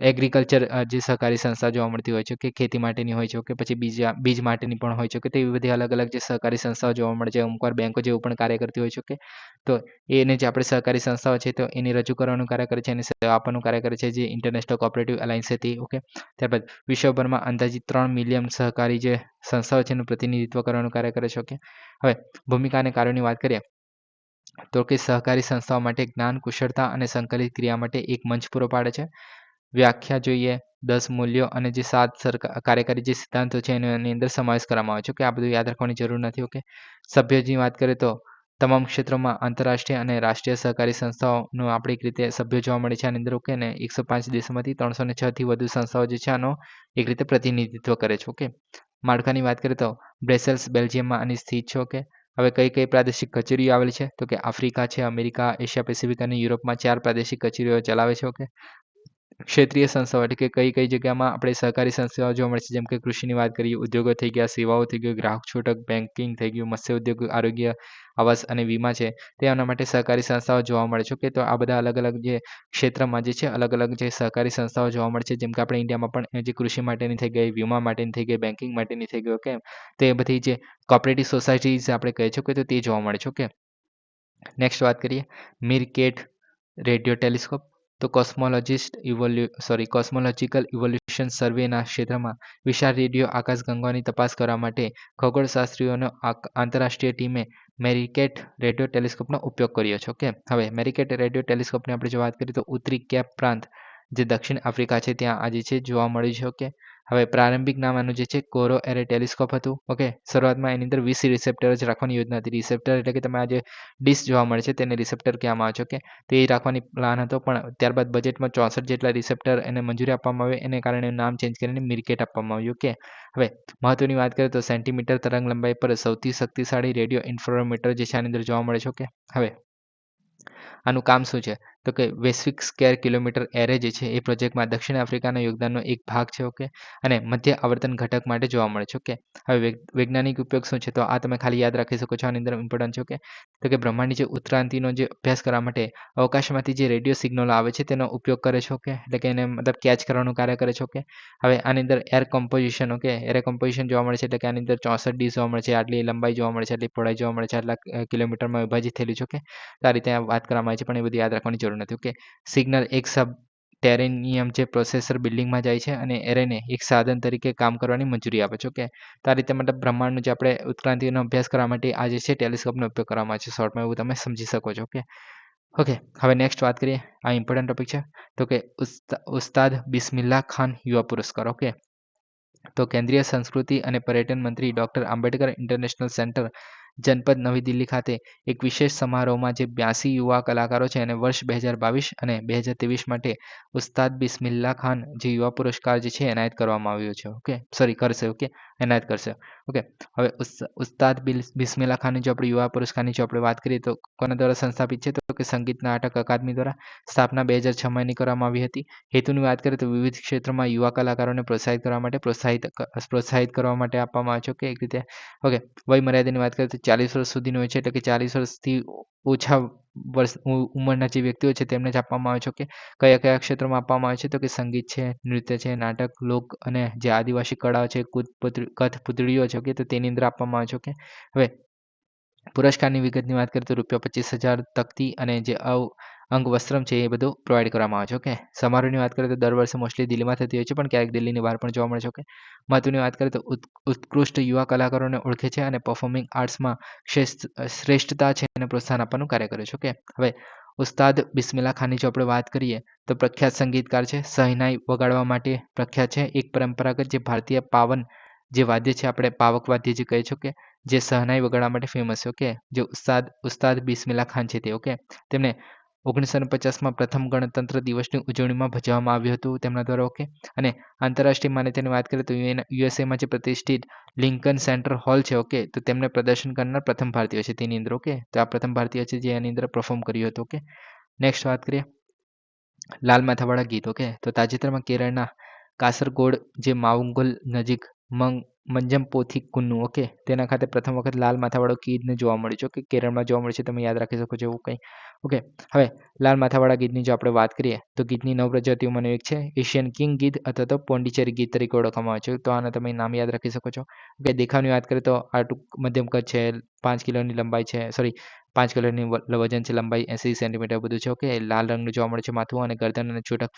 એગ્રીકલ્ચર જે સહકારી સંસ્થા જોવા મળતી હોય છે કે ખેતી માટેની હોય છે. ઓકે, પછી બીજ માટેની પણ હોય છે. કે તેવી બધી અલગ અલગ જે સહકારી સંસ્થાઓ જોવા મળે છે. અમુકવાર બેંકો જેવું પણ કાર્ય કરતી હોય છે. ઓકે, તો એને જે આપણે સહકારી સંસ્થાઓ છે તો એની રજૂ કરવાનું કાર્ય કરે છે, એને સેવા આપવાનું કાર્ય કરે છે જે ઇન્ટરનેશનલ કોઓપરેટિવ એલાયન્સ હતી. ઓકે, ત્યારબાદ વિશ્વભરમાં અંદાજિત 3 મિલિયન સહકારી જે સંસ્થાઓ છે એનું પ્રતિનિધિત્વ કરવાનું કાર્ય કરે છે. ઓકે, હવે ભૂમિકા અને કાર્યોની વાત કરીએ તો કે સહકારી સંસ્થાઓ માટે જ્ઞાન, કુશળતા અને સંકલિત ક્રિયા માટે એક મંચ પૂરો પાડે છે. વ્યાખ્યા જોઈએ 10 મૂલ્યો અને જે 7 કાર્યકારી જે સિદ્ધાંતો છે એની અંદર સમાવેશ કરવામાં આવે છે. કે આ બધું યાદ રાખવાની જરૂર નથી. ઓકે, સભ્યોની વાત કરીએ તો તમામ ક્ષેત્રોમાં આંતરરાષ્ટ્રીય અને રાષ્ટ્રીય સહકારી સંસ્થાઓનો આપણે એક રીતે સભ્યો જોવા મળે છે આની અંદર. ઓકે, ને 105 દેશોમાંથી 306 થી વધુ સંસ્થાઓ જે છે આનો એક રીતે પ્રતિનિધિત્વ કરે છે. ઓકે, માળખાની વાત કરીએ તો બ્રેસેલ્સ બેલ્જિયમમાં આની સ્થિત છે. ઓકે, હવે કઈ પ્રાદેશિક કચેરીઓ આવેલી છે તો કે આફ્રિકા છે, અમેરિકા, એશિયા પેસિફિક અને યુરોપમાં 4 પ્રાદેશિક કચેરીઓ ચલાવે છે. ઓકે, ક્ષેત્રીય સંસ્થાઓ એટલે કે કઈ જગ્યામાં આપણે સહકારી સંસ્થાઓ જોવા મળે છે, જેમ કે કૃષિની વાત કરીએ, ઉદ્યોગો થઈ ગયા, સેવાઓ થઈ ગયું, ગ્રાહક છૂટક, બેન્કિંગ થઈ ગયું, મત્સ્ય ઉદ્યોગ, આરોગ્ય, આવાસ અને વીમા છે, તેના માટે સહકારી સંસ્થાઓ જોવા મળે છે. ઓકે, તો આ બધા અલગ-અલગ જે ક્ષેત્રમાં જે છે, અલગ-અલગ જે સહકારી સંસ્થાઓ જોવા મળે છે. જેમ કે આપણે ઇન્ડિયામાં પણ જે કૃષિ માટેની થઈ ગઈ, વીમા માટેની થઈ ગઈ, બેન્કિંગ માટેની થઈ ગઈ, ઓકે. તો એ બધી જે કોઓપરેટિવ સોસાયટીઝ આપણે કહે છે, તો તે જોવા મળે છે. ઓકે, નેક્સ્ટ વાત કરીએ મીરકેટ રેડિયો ટેલિસ્કોપ. તો કોસ્મોલોજીકલ ઇવોલ્યુશન સર્વેના ક્ષેત્રમાં વિશાળ રેડિયો આકાશગંગાઓની તપાસ કરવા માટે ખગોળશાસ્ત્રીઓનો આંતરરાષ્ટ્રીય ટીમે મેરિકેટ રેડિયો ટેલિસ્કોપનો ઉપયોગ કર્યો છે. ઓકે, હવે મેરિકેટ રેડિયો ટેલિસ્કોપની આપણે જો વાત કરીએ તો ઉત્તરી કેપ પ્રાંત જે દક્ષિણ આફ્રિકા છે ત્યાં આજે છે જોવા મળ્યું છે. ઓકે, હવે પ્રારંભિક નામ આનું જે છે કોરો એરે ટેલિસ્કોપ હતું. ઓકે, શરૂઆતમાં એની અંદર 20 રિસેપ્ટર જ રાખવાની યોજના હતી. રિસેપ્ટર એટલે કે તમે આજે ડિશ જોવા મળે છે તેને રિસેપ્ટર કહેવામાં આવે છે. ઓકે, તો એ રાખવાની પ્લાન હતો, પણ ત્યારબાદ બજેટમાં 64 જેટલા રિસેપ્ટર એને મંજૂરી આપવામાં આવી, એને કારણે નામ ચેન્જ કરીને મિરકેટ આપવામાં આવ્યું. ઓકે, હવે મહત્વની વાત કરીએ તો સેન્ટીમીટર તરંગ લંબાઈ પર સૌથી શક્તિશાળી રેડિયો ઇન્ફ્રામીટર જે છે આની અંદર જોવા મળે છે. ઓકે, હવે આનું કામ શું છે તો કે વૈશ્વિક સ્ક્વેર કિલોમીટર એરે જે છે એ પ્રોજેક્ટમાં દક્ષિણ આફ્રિકાના યોગદાનનો એક ભાગ છે. ઓકે, અને મધ્ય આવર્તન ઘટક માટે જોવા મળે છે. ઓકે, હવે વૈજ્ઞાનિક ઉપયોગ શું છે તો આ તમે ખાલી યાદ રાખી શકો છો, આની અંદર ઇમ્પોર્ટન્ટ છે. ઓકે, તો કે બ્રહ્માંડની જે ઉત્ક્રાંતિનો જે અભ્યાસ કરવા માટે અવકાશમાંથી જે રેડિયો સિગ્નલો આવે છે તેનો ઉપયોગ કરે છે. ઓકે, એટલે કે એને મતલબ કેચ કરવાનું કાર્ય કરે છે. ઓકે, હવે આની અંદર air composition, okay, air composition જોવા મળે છે, એટલે કે આની અંદર 64 ડી જોવા મળે છે, આટલી લંબાઈ જોવા મળે છે, આટલી પહોળાઈ જોવા મળે છે, આટલા કિલોમીટરમાં વિભાજિત થયેલી છે. ઓકે, તો આ રીતે વાત કરવામાં આવી છે, પણ એ બધું યાદ રાખવાની જરૂર નથી. ઓકે, સિગ્નલ એક સબ ટેરેનિયમ જે પ્રોસેસર બિલ્ડિંગમાં જાય છે અને એરેને એક સાધન તરીકે કામ કરવાની મંજૂરી આપે છે. ઓકે, તો આ રીતે મતલબ બ્રહ્માંડનું જે આપણે ઉત્ક્રાંતિનો અભ્યાસ કરવા માટે આ જે છે ટેલિસ્કોપનો ઉપયોગ કરવામાં આવે છે. શોર્ટમાં એવું તમે સમજી શકો છો. ઓકે, ઓકે, હવે નેક્સ્ટ વાત કરીએ. આ ઇમ્પોર્ટન્ટ ટોપિક છે તો કે ઉસ્તાદ બિસ્મિલ્લાહ ખાન યુવા પુરસ્કાર. ઓકે, તો કેન્દ્રીય સંસ્કૃતિ અને પર્યટન મંત્રી ડૉક્ટર આંબેડકર ઇન્ટરનેશનલ સેન્ટર જનપદ નવી દિલ્હી ખાતે એક વિશેષ સમારોહમાં જે 82 યુવા કલાકારો છે અને વર્ષ 2022 અને 2023 માટે ઉસ્તાદ બિસ્મિલ્લાહ ખાન જે યુવા પુરસ્કાર જે છે એનાયત કરવામાં આવ્યો છે. ઓકે, સોરી કરશે. ઓકે, એનાયત કરશે. ઓકે, હવે ઉસ્તાદ બિસ્મિલ્લાહ ખાનની જો આપણે યુવા પુરસ્કારની જો આપણે વાત કરીએ તો કોના દ્વારા સંસ્થાપિત છે તો કે સંગીત નાટક અકાદમી દ્વારા સ્થાપના 2006માં કરવામાં આવી હતી. હેતુની વાત કરીએ તો વિવિધ ક્ષેત્રમાં યુવા કલાકારોને પ્રોત્સાહિત કરવા માટે પ્રોત્સાહિત કરવા માટે આપવામાં આવે છે. ઓકે, એક રીતે. ઓકે, વય મર્યાદાની વાત કરીએ તો 40 વર્ષ સુધીનું હોય છે, એટલે કે 40 વર્ષથી ઓછા ઉંમરના જે વ્યક્તિઓ છે તેમને જ આપવામાં આવે છે. ઓકે, કયા ક્ષેત્રોમાં આપવામાં આવે છે તો કે સંગીત છે, નૃત્ય છે, નાટક, લોક અને જે આદિવાસી કળાઓ છે, કઠપૂતળીઓ છે. ઓકે, તો તેની અંદર આપવામાં આવે છે. ઓકે, હવે પુરસ્કારની વિગતની વાત કરીએ તો ₹25,000 તકતી અને જે અંગવસ્ત્રમ છે એ બધું પ્રોવાઈડ કરવામાં આવે છે. ઓકે, સમારોહની વાત કરીએ તો દર વર્ષે મોસ્ટલી દિલ્હીમાં થતી હોય છે, પણ ક્યારેક દિલ્હીની બહાર પણ જોવા મળે છે. ઓકે, મહત્વની વાત કરીએ તો ઉત્કૃષ્ટ યુવા કલાકારોને ઓળખે છે અને પરફોર્મિંગ આર્ટ્સમાં શ્રેષ્ઠતા છે એને પ્રોત્સાહન આપવાનું કાર્ય કરે છે. ઓકે, હવે ઉસ્તાદ બિસ્મિલ્લાહ ખાનની જો આપણે વાત કરીએ તો પ્રખ્યાત સંગીતકાર છે, શહનાઈ વગાડવા માટે પ્રખ્યાત છે. એક પરંપરાગત જે ભારતીય પાવન જે વાદ્ય છે આપણે પાવક વાદ્ય જે કહે છે. ઓકે, જે શહનાઈ વગાડવા માટે ફેમસ છે. ઓકે, જે ઉસ્તાદ બિસ્મિલ્લાહ ખાન છે તે. ઓકે, તેમને 1950માં પ્રથમ ગણતંત્ર દિવસની ઉજવણીમાં ભજવવામાં આવ્યું હતું તેમના દ્વારા. ઓકે, અને આંતરરાષ્ટ્રીય માન્યતાની વાત કરીએ તો યુએસએમાં જે પ્રતિષ્ઠિત લિંકન સેન્ટર હોલ છે. ઓકે, તો તેમને પ્રદર્શન કરનાર પ્રથમ ભારતીય છે તેની અંદર. ઓકે, તો આ પ્રથમ ભારતીય છે જે એની અંદર પરફોર્મ કર્યું હતું. ઓકે, નેક્સ્ટ વાત કરીએ લાલ માથાવાળા ગીત. ઓકે, તો તાજેતરમાં કેરળના કાસરગોડ જે માવુંગલ નજીક મંજમપોથી કુન્નુ. ઓકે, તેના ખાતે પ્રથમ વખત લાલ માથાવાળો ગીતને જોવા મળ્યું છે. ઓકે, કેરળમાં જોવા મળે છે, તમે યાદ રાખી શકો છો એવું કંઈ. ઓકે, હવે લાલ માથાવાળા ગીતની જો આપણે વાત કરીએ તો ગીતની 9 પ્રજાતિઓમાંનું એક છે. એશિયન કિંગ ગીત અથવા તો પોંડિચેરી ગીત તરીકે ઓળખવામાં આવે છે. તો આના તમે નામ યાદ રાખી શકો છો. ઓકે, દેખાવની વાત કરીએ તો આ મધ્યમ કદ છે, 5 કિલોની લંબાઈ છે, સોરી 5 કિલોની વજન છે, લંબાઈ 80 સેન્ટીમીટર બધું છે. ઓકે, લાલ રંગનું જોવા મળે છે માથું અને ગરદન અને છૂટક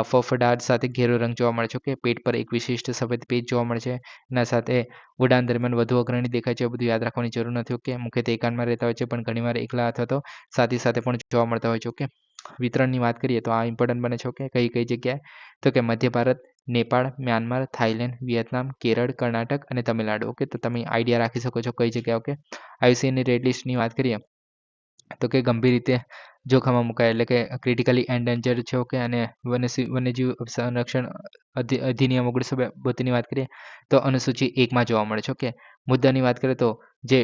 ફફડાટ સાથે ઘેરો રંગ જોવા મળે છે. ઓકે, પેટ પર એક વિશિષ્ટ સફેદ પેચ જોવા મળે છે. એના સાથે ઉડાન દરમિયાન વધુ અગ્રણી દેખાય છે. બધું યાદ રાખવાની જરૂર નથી. ઓકે, મુખ્યત્વે એકાંતમાં રહેતા હોય છે, પણ ઘણીવાર એકલા અથવા તો સાથે પણ જોવા મળતા હોય છે. ઓકે, વિતરણની વાત કરીએ તો આ ઇમ્પોર્ટન્ટ બને છે. ઓકે, કઈ જગ્યાએ તો કે મધ્ય Bharat, Nepal, Myanmar, Thailand, Vietnam, Kerala, Karnataka અને તમિલનાડુ. ઓકે, તો તમે આઈડિયા રાખી શકો છો કઈ જગ્યા. ઓકે, આઈયુસીએનની રેડ લિસ્ટની વાત કરીએ તો કે ગંભીર રીતે જોખમમાં મુકાય એટલે કે ક્રિટિકલી એન્ડેન્જર્ડ છે. ઓકે, અને વન્યજીવ સંરક્ષણ અધિનિયમ 1972ની વાત કરીએ તો અનુસૂચિ 1માં જોવા મળે છે. ઓકે, મુદ્દાની વાત કરીએ તો જે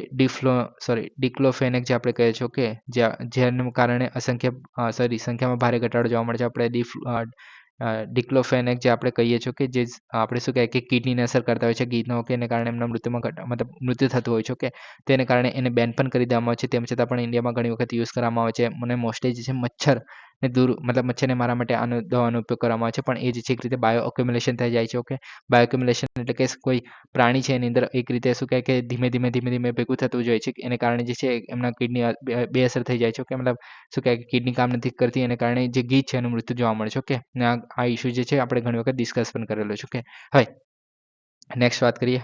ડિક્લોફેનેક જે આપણે કહીએ છીએ. ઓકે, જેનું કારણે સંખ્યામાં ભારે ઘટાડો જોવા મળે છે. આપણે ડિક્લોફેનેક જે આપણે કહીએ છીએ કે જે આપણે શું કહેવાય કે કિડનીને અસર કરતા હોય છે ગીતનો કે એને કારણે એમના મતલબ મૃત્યુ થતું હોય છે ઓકે. તો એને કારણે એને બેન પણ કરી દેવામાં આવે છે. તેમ છતાં પણ ઇન્ડિયામાં ઘણી વખત યુઝ કરવામાં આવે છે. મને મોસ્ટલી જે છે મચ્છરને દૂર મતલબ મચ્છરને મારવા માટે આનો દવાનો ઉપયોગ કરવામાં આવે છે. પણ એ જે છે એક રીતે બાયો એક્યુમ્યુલેશન થઈ જાય છે ઓકે. બાયો એક્યુમ્યુલેશન એટલે કે કોઈ પ્રાણી છે એની અંદર એક રીતે શું કહેવાય કે ધીમે ધીમે ભેગું થતું જાય છે. એને કારણે જે છે એમના કિડની બેઅસર થઈ જાય છે ઓકે. મતલબ શું કહેવાય કે કિડની કામ નથી કરતી એને કારણે જે ગીધ છે એનું મૃત્યુ જોવા મળે છે ઓકે. ને આ ઇસ્યુ જે છે આપણે ઘણી વખત ડિસ્કસ પણ કરેલો છે ઓકે. હવે નેક્સ્ટ વાત કરીએ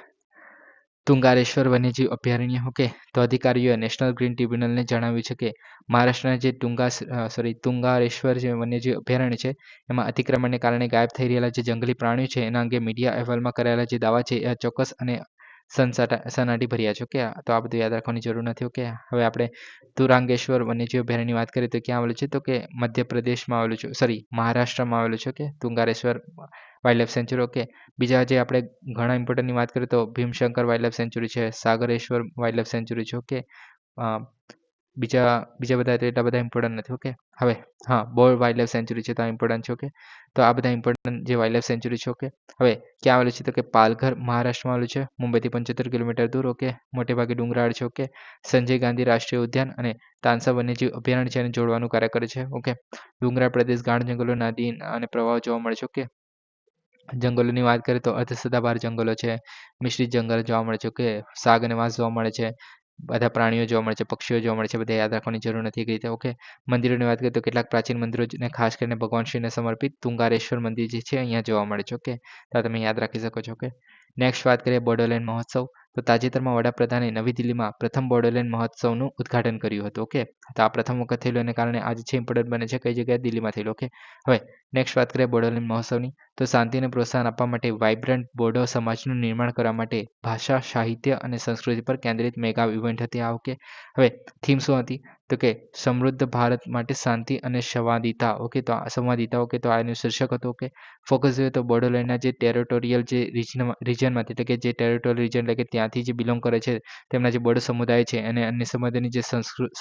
તુંગારેશ્વર વન્યજીવ અભયારણ્ય ઓકે. તો અધિકારીઓએ નેશનલ ગ્રીન ટ્રિબ્યુનલને જણાવ્યું છે કે મહારાષ્ટ્રના જે તુંગારેશ્વર જે વન્યજીવ અભયારણ્ય છે એમાં અતિક્રમણને કારણે ગાયબ થઈ રહેલા જે જંગલી પ્રાણીઓ છે એના અંગે મીડિયા અહેવાલમાં કરાયેલા જે દાવા છે એ ચોક્કસ અને સનાટી ભર્યા છે ઓકે. તો આ બધું યાદ રાખવાની જરૂર નથી ઓકે. હવે આપણે તુરાંગેશ્વર વન્યજીવ અભયારણ્યની વાત કરીએ તો ક્યાં આવેલું છે તો કે મધ્યપ્રદેશમાં આવેલું છે મહારાષ્ટ્રમાં આવેલું છે okay. Tungareshwar wild sanctuary okay. બીજા જે આપણે ઘણા ઇમ્પોર્ટન્ટની વાત કરીએ તો ભીમશંકર વાઇલ્ડ સેન્ચુરી છે, સાગરેશ્વર વાઇલ્ડ સેન્ચુરી છે ઓકે. બીજા બધા તો એટલા બધા ઇમ્પોર્ટન્ટ નથી ઓકે. હવે બોર વાઇલ્ડ સેન્ચુરી છે તો આ ઇમ્પોર્ટન્ટ છે ઓકે. તો આ બધા ઇમ્પોર્ટન્ટ જે વાઇલ્ડ સેન્ચુરી છે ઓકે. હવે ક્યાં આવેલું છે તો કે પાલઘર મહારાષ્ટ્રમાં આવેલું છે, મુંબઈથી 75 કિલોમીટર દૂર ઓકે. મોટે ભાગે ડુંગરાળ છે ઓકે. સંજય ગાંધી રાષ્ટ્રીય ઉદ્યાન અને તાનસા વન્યજીવ અભયારણ્ય છે એને જોડવાનું કાર્ય કરે છે ઓકે. ડુંગરાળ પ્રદેશ, ગાઢ જંગલો, નદી અને પ્રવાહો જોવા મળે છે ઓકે. જંગલોની વાત કરીએ તો અર્ધ સદાબહાર જંગલો છે, મિશ્રિત જંગલ જોવા મળે છે ઓકે. સાગ અને વાંસ જોવા મળે છે, બધા પ્રાણીઓ જોવા મળે છે, પક્ષીઓ જોવા મળે છે, બધા યાદ રાખવાની જરૂર નથી એક રીતે ઓકે. મંદિરોની વાત કરીએ તો કેટલાક પ્રાચીન મંદિરોને ખાસ કરીને ભગવાન શ્રીને સમર્પિત તુંગારેશ્વર મંદિર જે છે અહીંયા જોવા મળે છે ઓકે. તો તમે યાદ રાખી શકો છો ઓકે. નેક્સ્ટ વાત કરીએ બોડોલેન્ડ મહોત્સવ. તો તાજેતરમાં વડાપ્રધાને નવી દિલ્હીમાં પ્રથમ બોડોલેન્ડ મહોત્સવનું ઉદ્ઘાટન કર્યું હતું ઓકે. તો આ પ્રથમ વખત થયેલું એને કારણે આજે છે ઇમ્પોર્ટન્ટ બને છે કઈ જગ્યાએ દિલ્હીમાં થયેલું ઓકે. હવે નેક્સ્ટ વાત કરીએ બોડોલેન્ડ મહોત્સવની. તો શાંતિને પ્રોત્સાહન આપવા માટે વાઇબ્રન્ટ બોડો સમાજનું નિર્માણ કરવા માટે ભાષા, સાહિત્ય અને સંસ્કૃતિ પર કેન્દ્રિત મેગા ઇવેન્ટ હતી આ ઓકે. હવે થીમ શું હતી તો કે સમૃદ્ધ ભારત માટે શાંતિ અને સંવાદિતા ઓકે. તો સંવાદિતા ઓકે. તો આ એનું શીર્ષક હતું ઓકે. ફોકસ જોઈએ તો બોડોલેન્ડના જે ટેરિટોરિયલ જે રિજનમાંથી એટલે કે જે ટેરિટોરિયલ રિજન એટલે કે ત્યાંથી જે બિલોંગ કરે છે તેમના જે બોડો સમુદાય છે અને અન્ય સમુદાયની જે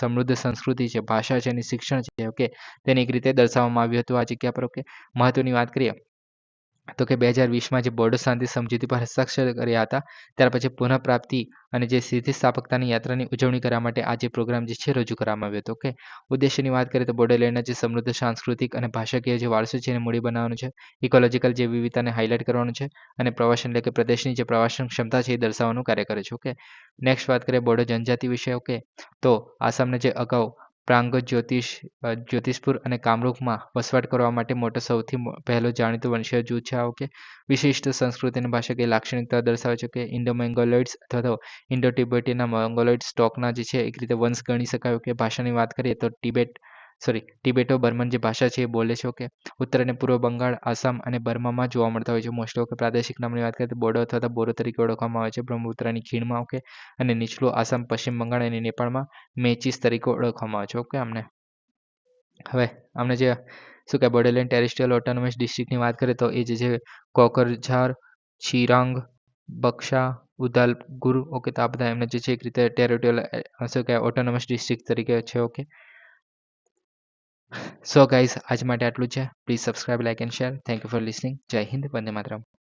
સમૃદ્ધ સંસ્કૃતિ છે, ભાષા છે અને શિક્ષણ છે ઓકે. તેને એક રીતે દર્શાવવામાં આવ્યું હતું આ જગ્યા પર ઓકે. મહત્વની વાત કરીએ તો કે 2020માં જે બોડો શાંતિ સમજૂતી પર હસ્તાક્ષર કર્યા હતા ત્યાર પછી પુનઃપ્રાપ્તિ અને જે સ્થિતિસ્થાપકતાની યાત્રાની ઉજવણી કરવા માટે આ જે પ્રોગ્રામ જે છે રજૂ કરવામાં આવ્યો હતો ઓકે. ઉદ્દેશ્યની વાત કરીએ તો બોડોલેન્ડના જે સમૃદ્ધ સાંસ્કૃતિક અને ભાષાકીય જે વારસો છે એને મૂડી બનાવવાનું છે, ઇકોલોજીકલ જે વિવિધતાને હાઇલાઇટ કરવાનું છે અને પ્રવાસન એટલે કે પ્રદેશની જે પ્રવાસન ક્ષમતા છે એ દર્શાવવાનું કાર્ય કરે છે ઓકે. નેક્સ્ટ વાત કરીએ બોડો જનજાતિ વિશે ઓકે. તો આસામને જે અગાઉ પ્રાંગત જ્યોતિષપુર અને કામરૂપમાં વસવાટ કરવા માટે મોટો સૌથી પહેલો જાણીતો વંશીય જૂથ છે આ ઓકે. વિશિષ્ટ સંસ્કૃતિ અને ભાષાકીય લાક્ષણિકતા દર્શાવે છે કે ઇન્ડો મેંગોલોઇડ્સ અથવા તો ઇન્ડો ટિબેટીના મોંગોલોઇડ સ્ટોકના જે છે એક રીતે વંશ ગણી શકાય ઓકે. ભાષાની વાત કરીએ તો ટિબેટો બર્મન જે ભાષા છે એ બોલે છે ઓકે. ઉત્તર અને પૂર્વ બંગાળ, આસામ અને બર્મામાં જોવા મળતા હોય છે મોસ્ટ ઓકે. પ્રાદેશિક નામની વાત કરીએ તો બોડો અથવા તો બોરો તરીકે ઓળખવામાં આવે છે બ્રહ્મપુત્રની ખીણમાં ઓકે. અને નીચલું આસામ, પશ્ચિમ બંગાળ અને નેપાળમાં મેચીસ તરીકે ઓળખવામાં આવે છે ઓકે. હવે આમને જે શું કહેવાય બોડોલેન્ડ ટેરેસ્ટ્રીયલ ઓટોનોમસ ડિસ્ટ્રિક્ટની વાત કરીએ તો એ જે છે કોકરઝાર, ચિરાંગ, બક્સા, ઉદાલગુર ઓકે. તો આ બધા એમને જે છે એક રીતે ટેરિટોરિયલ શું કહેવાય ઓટોનોમસ ડિસ્ટ્રિક્ટ તરીકે છે ઓકે. સો ગાઈઝ આજ માટે આટલું છે. Please subscribe, like and share. Thank you for listening. જય હિન્દ, વંદે માતરમ.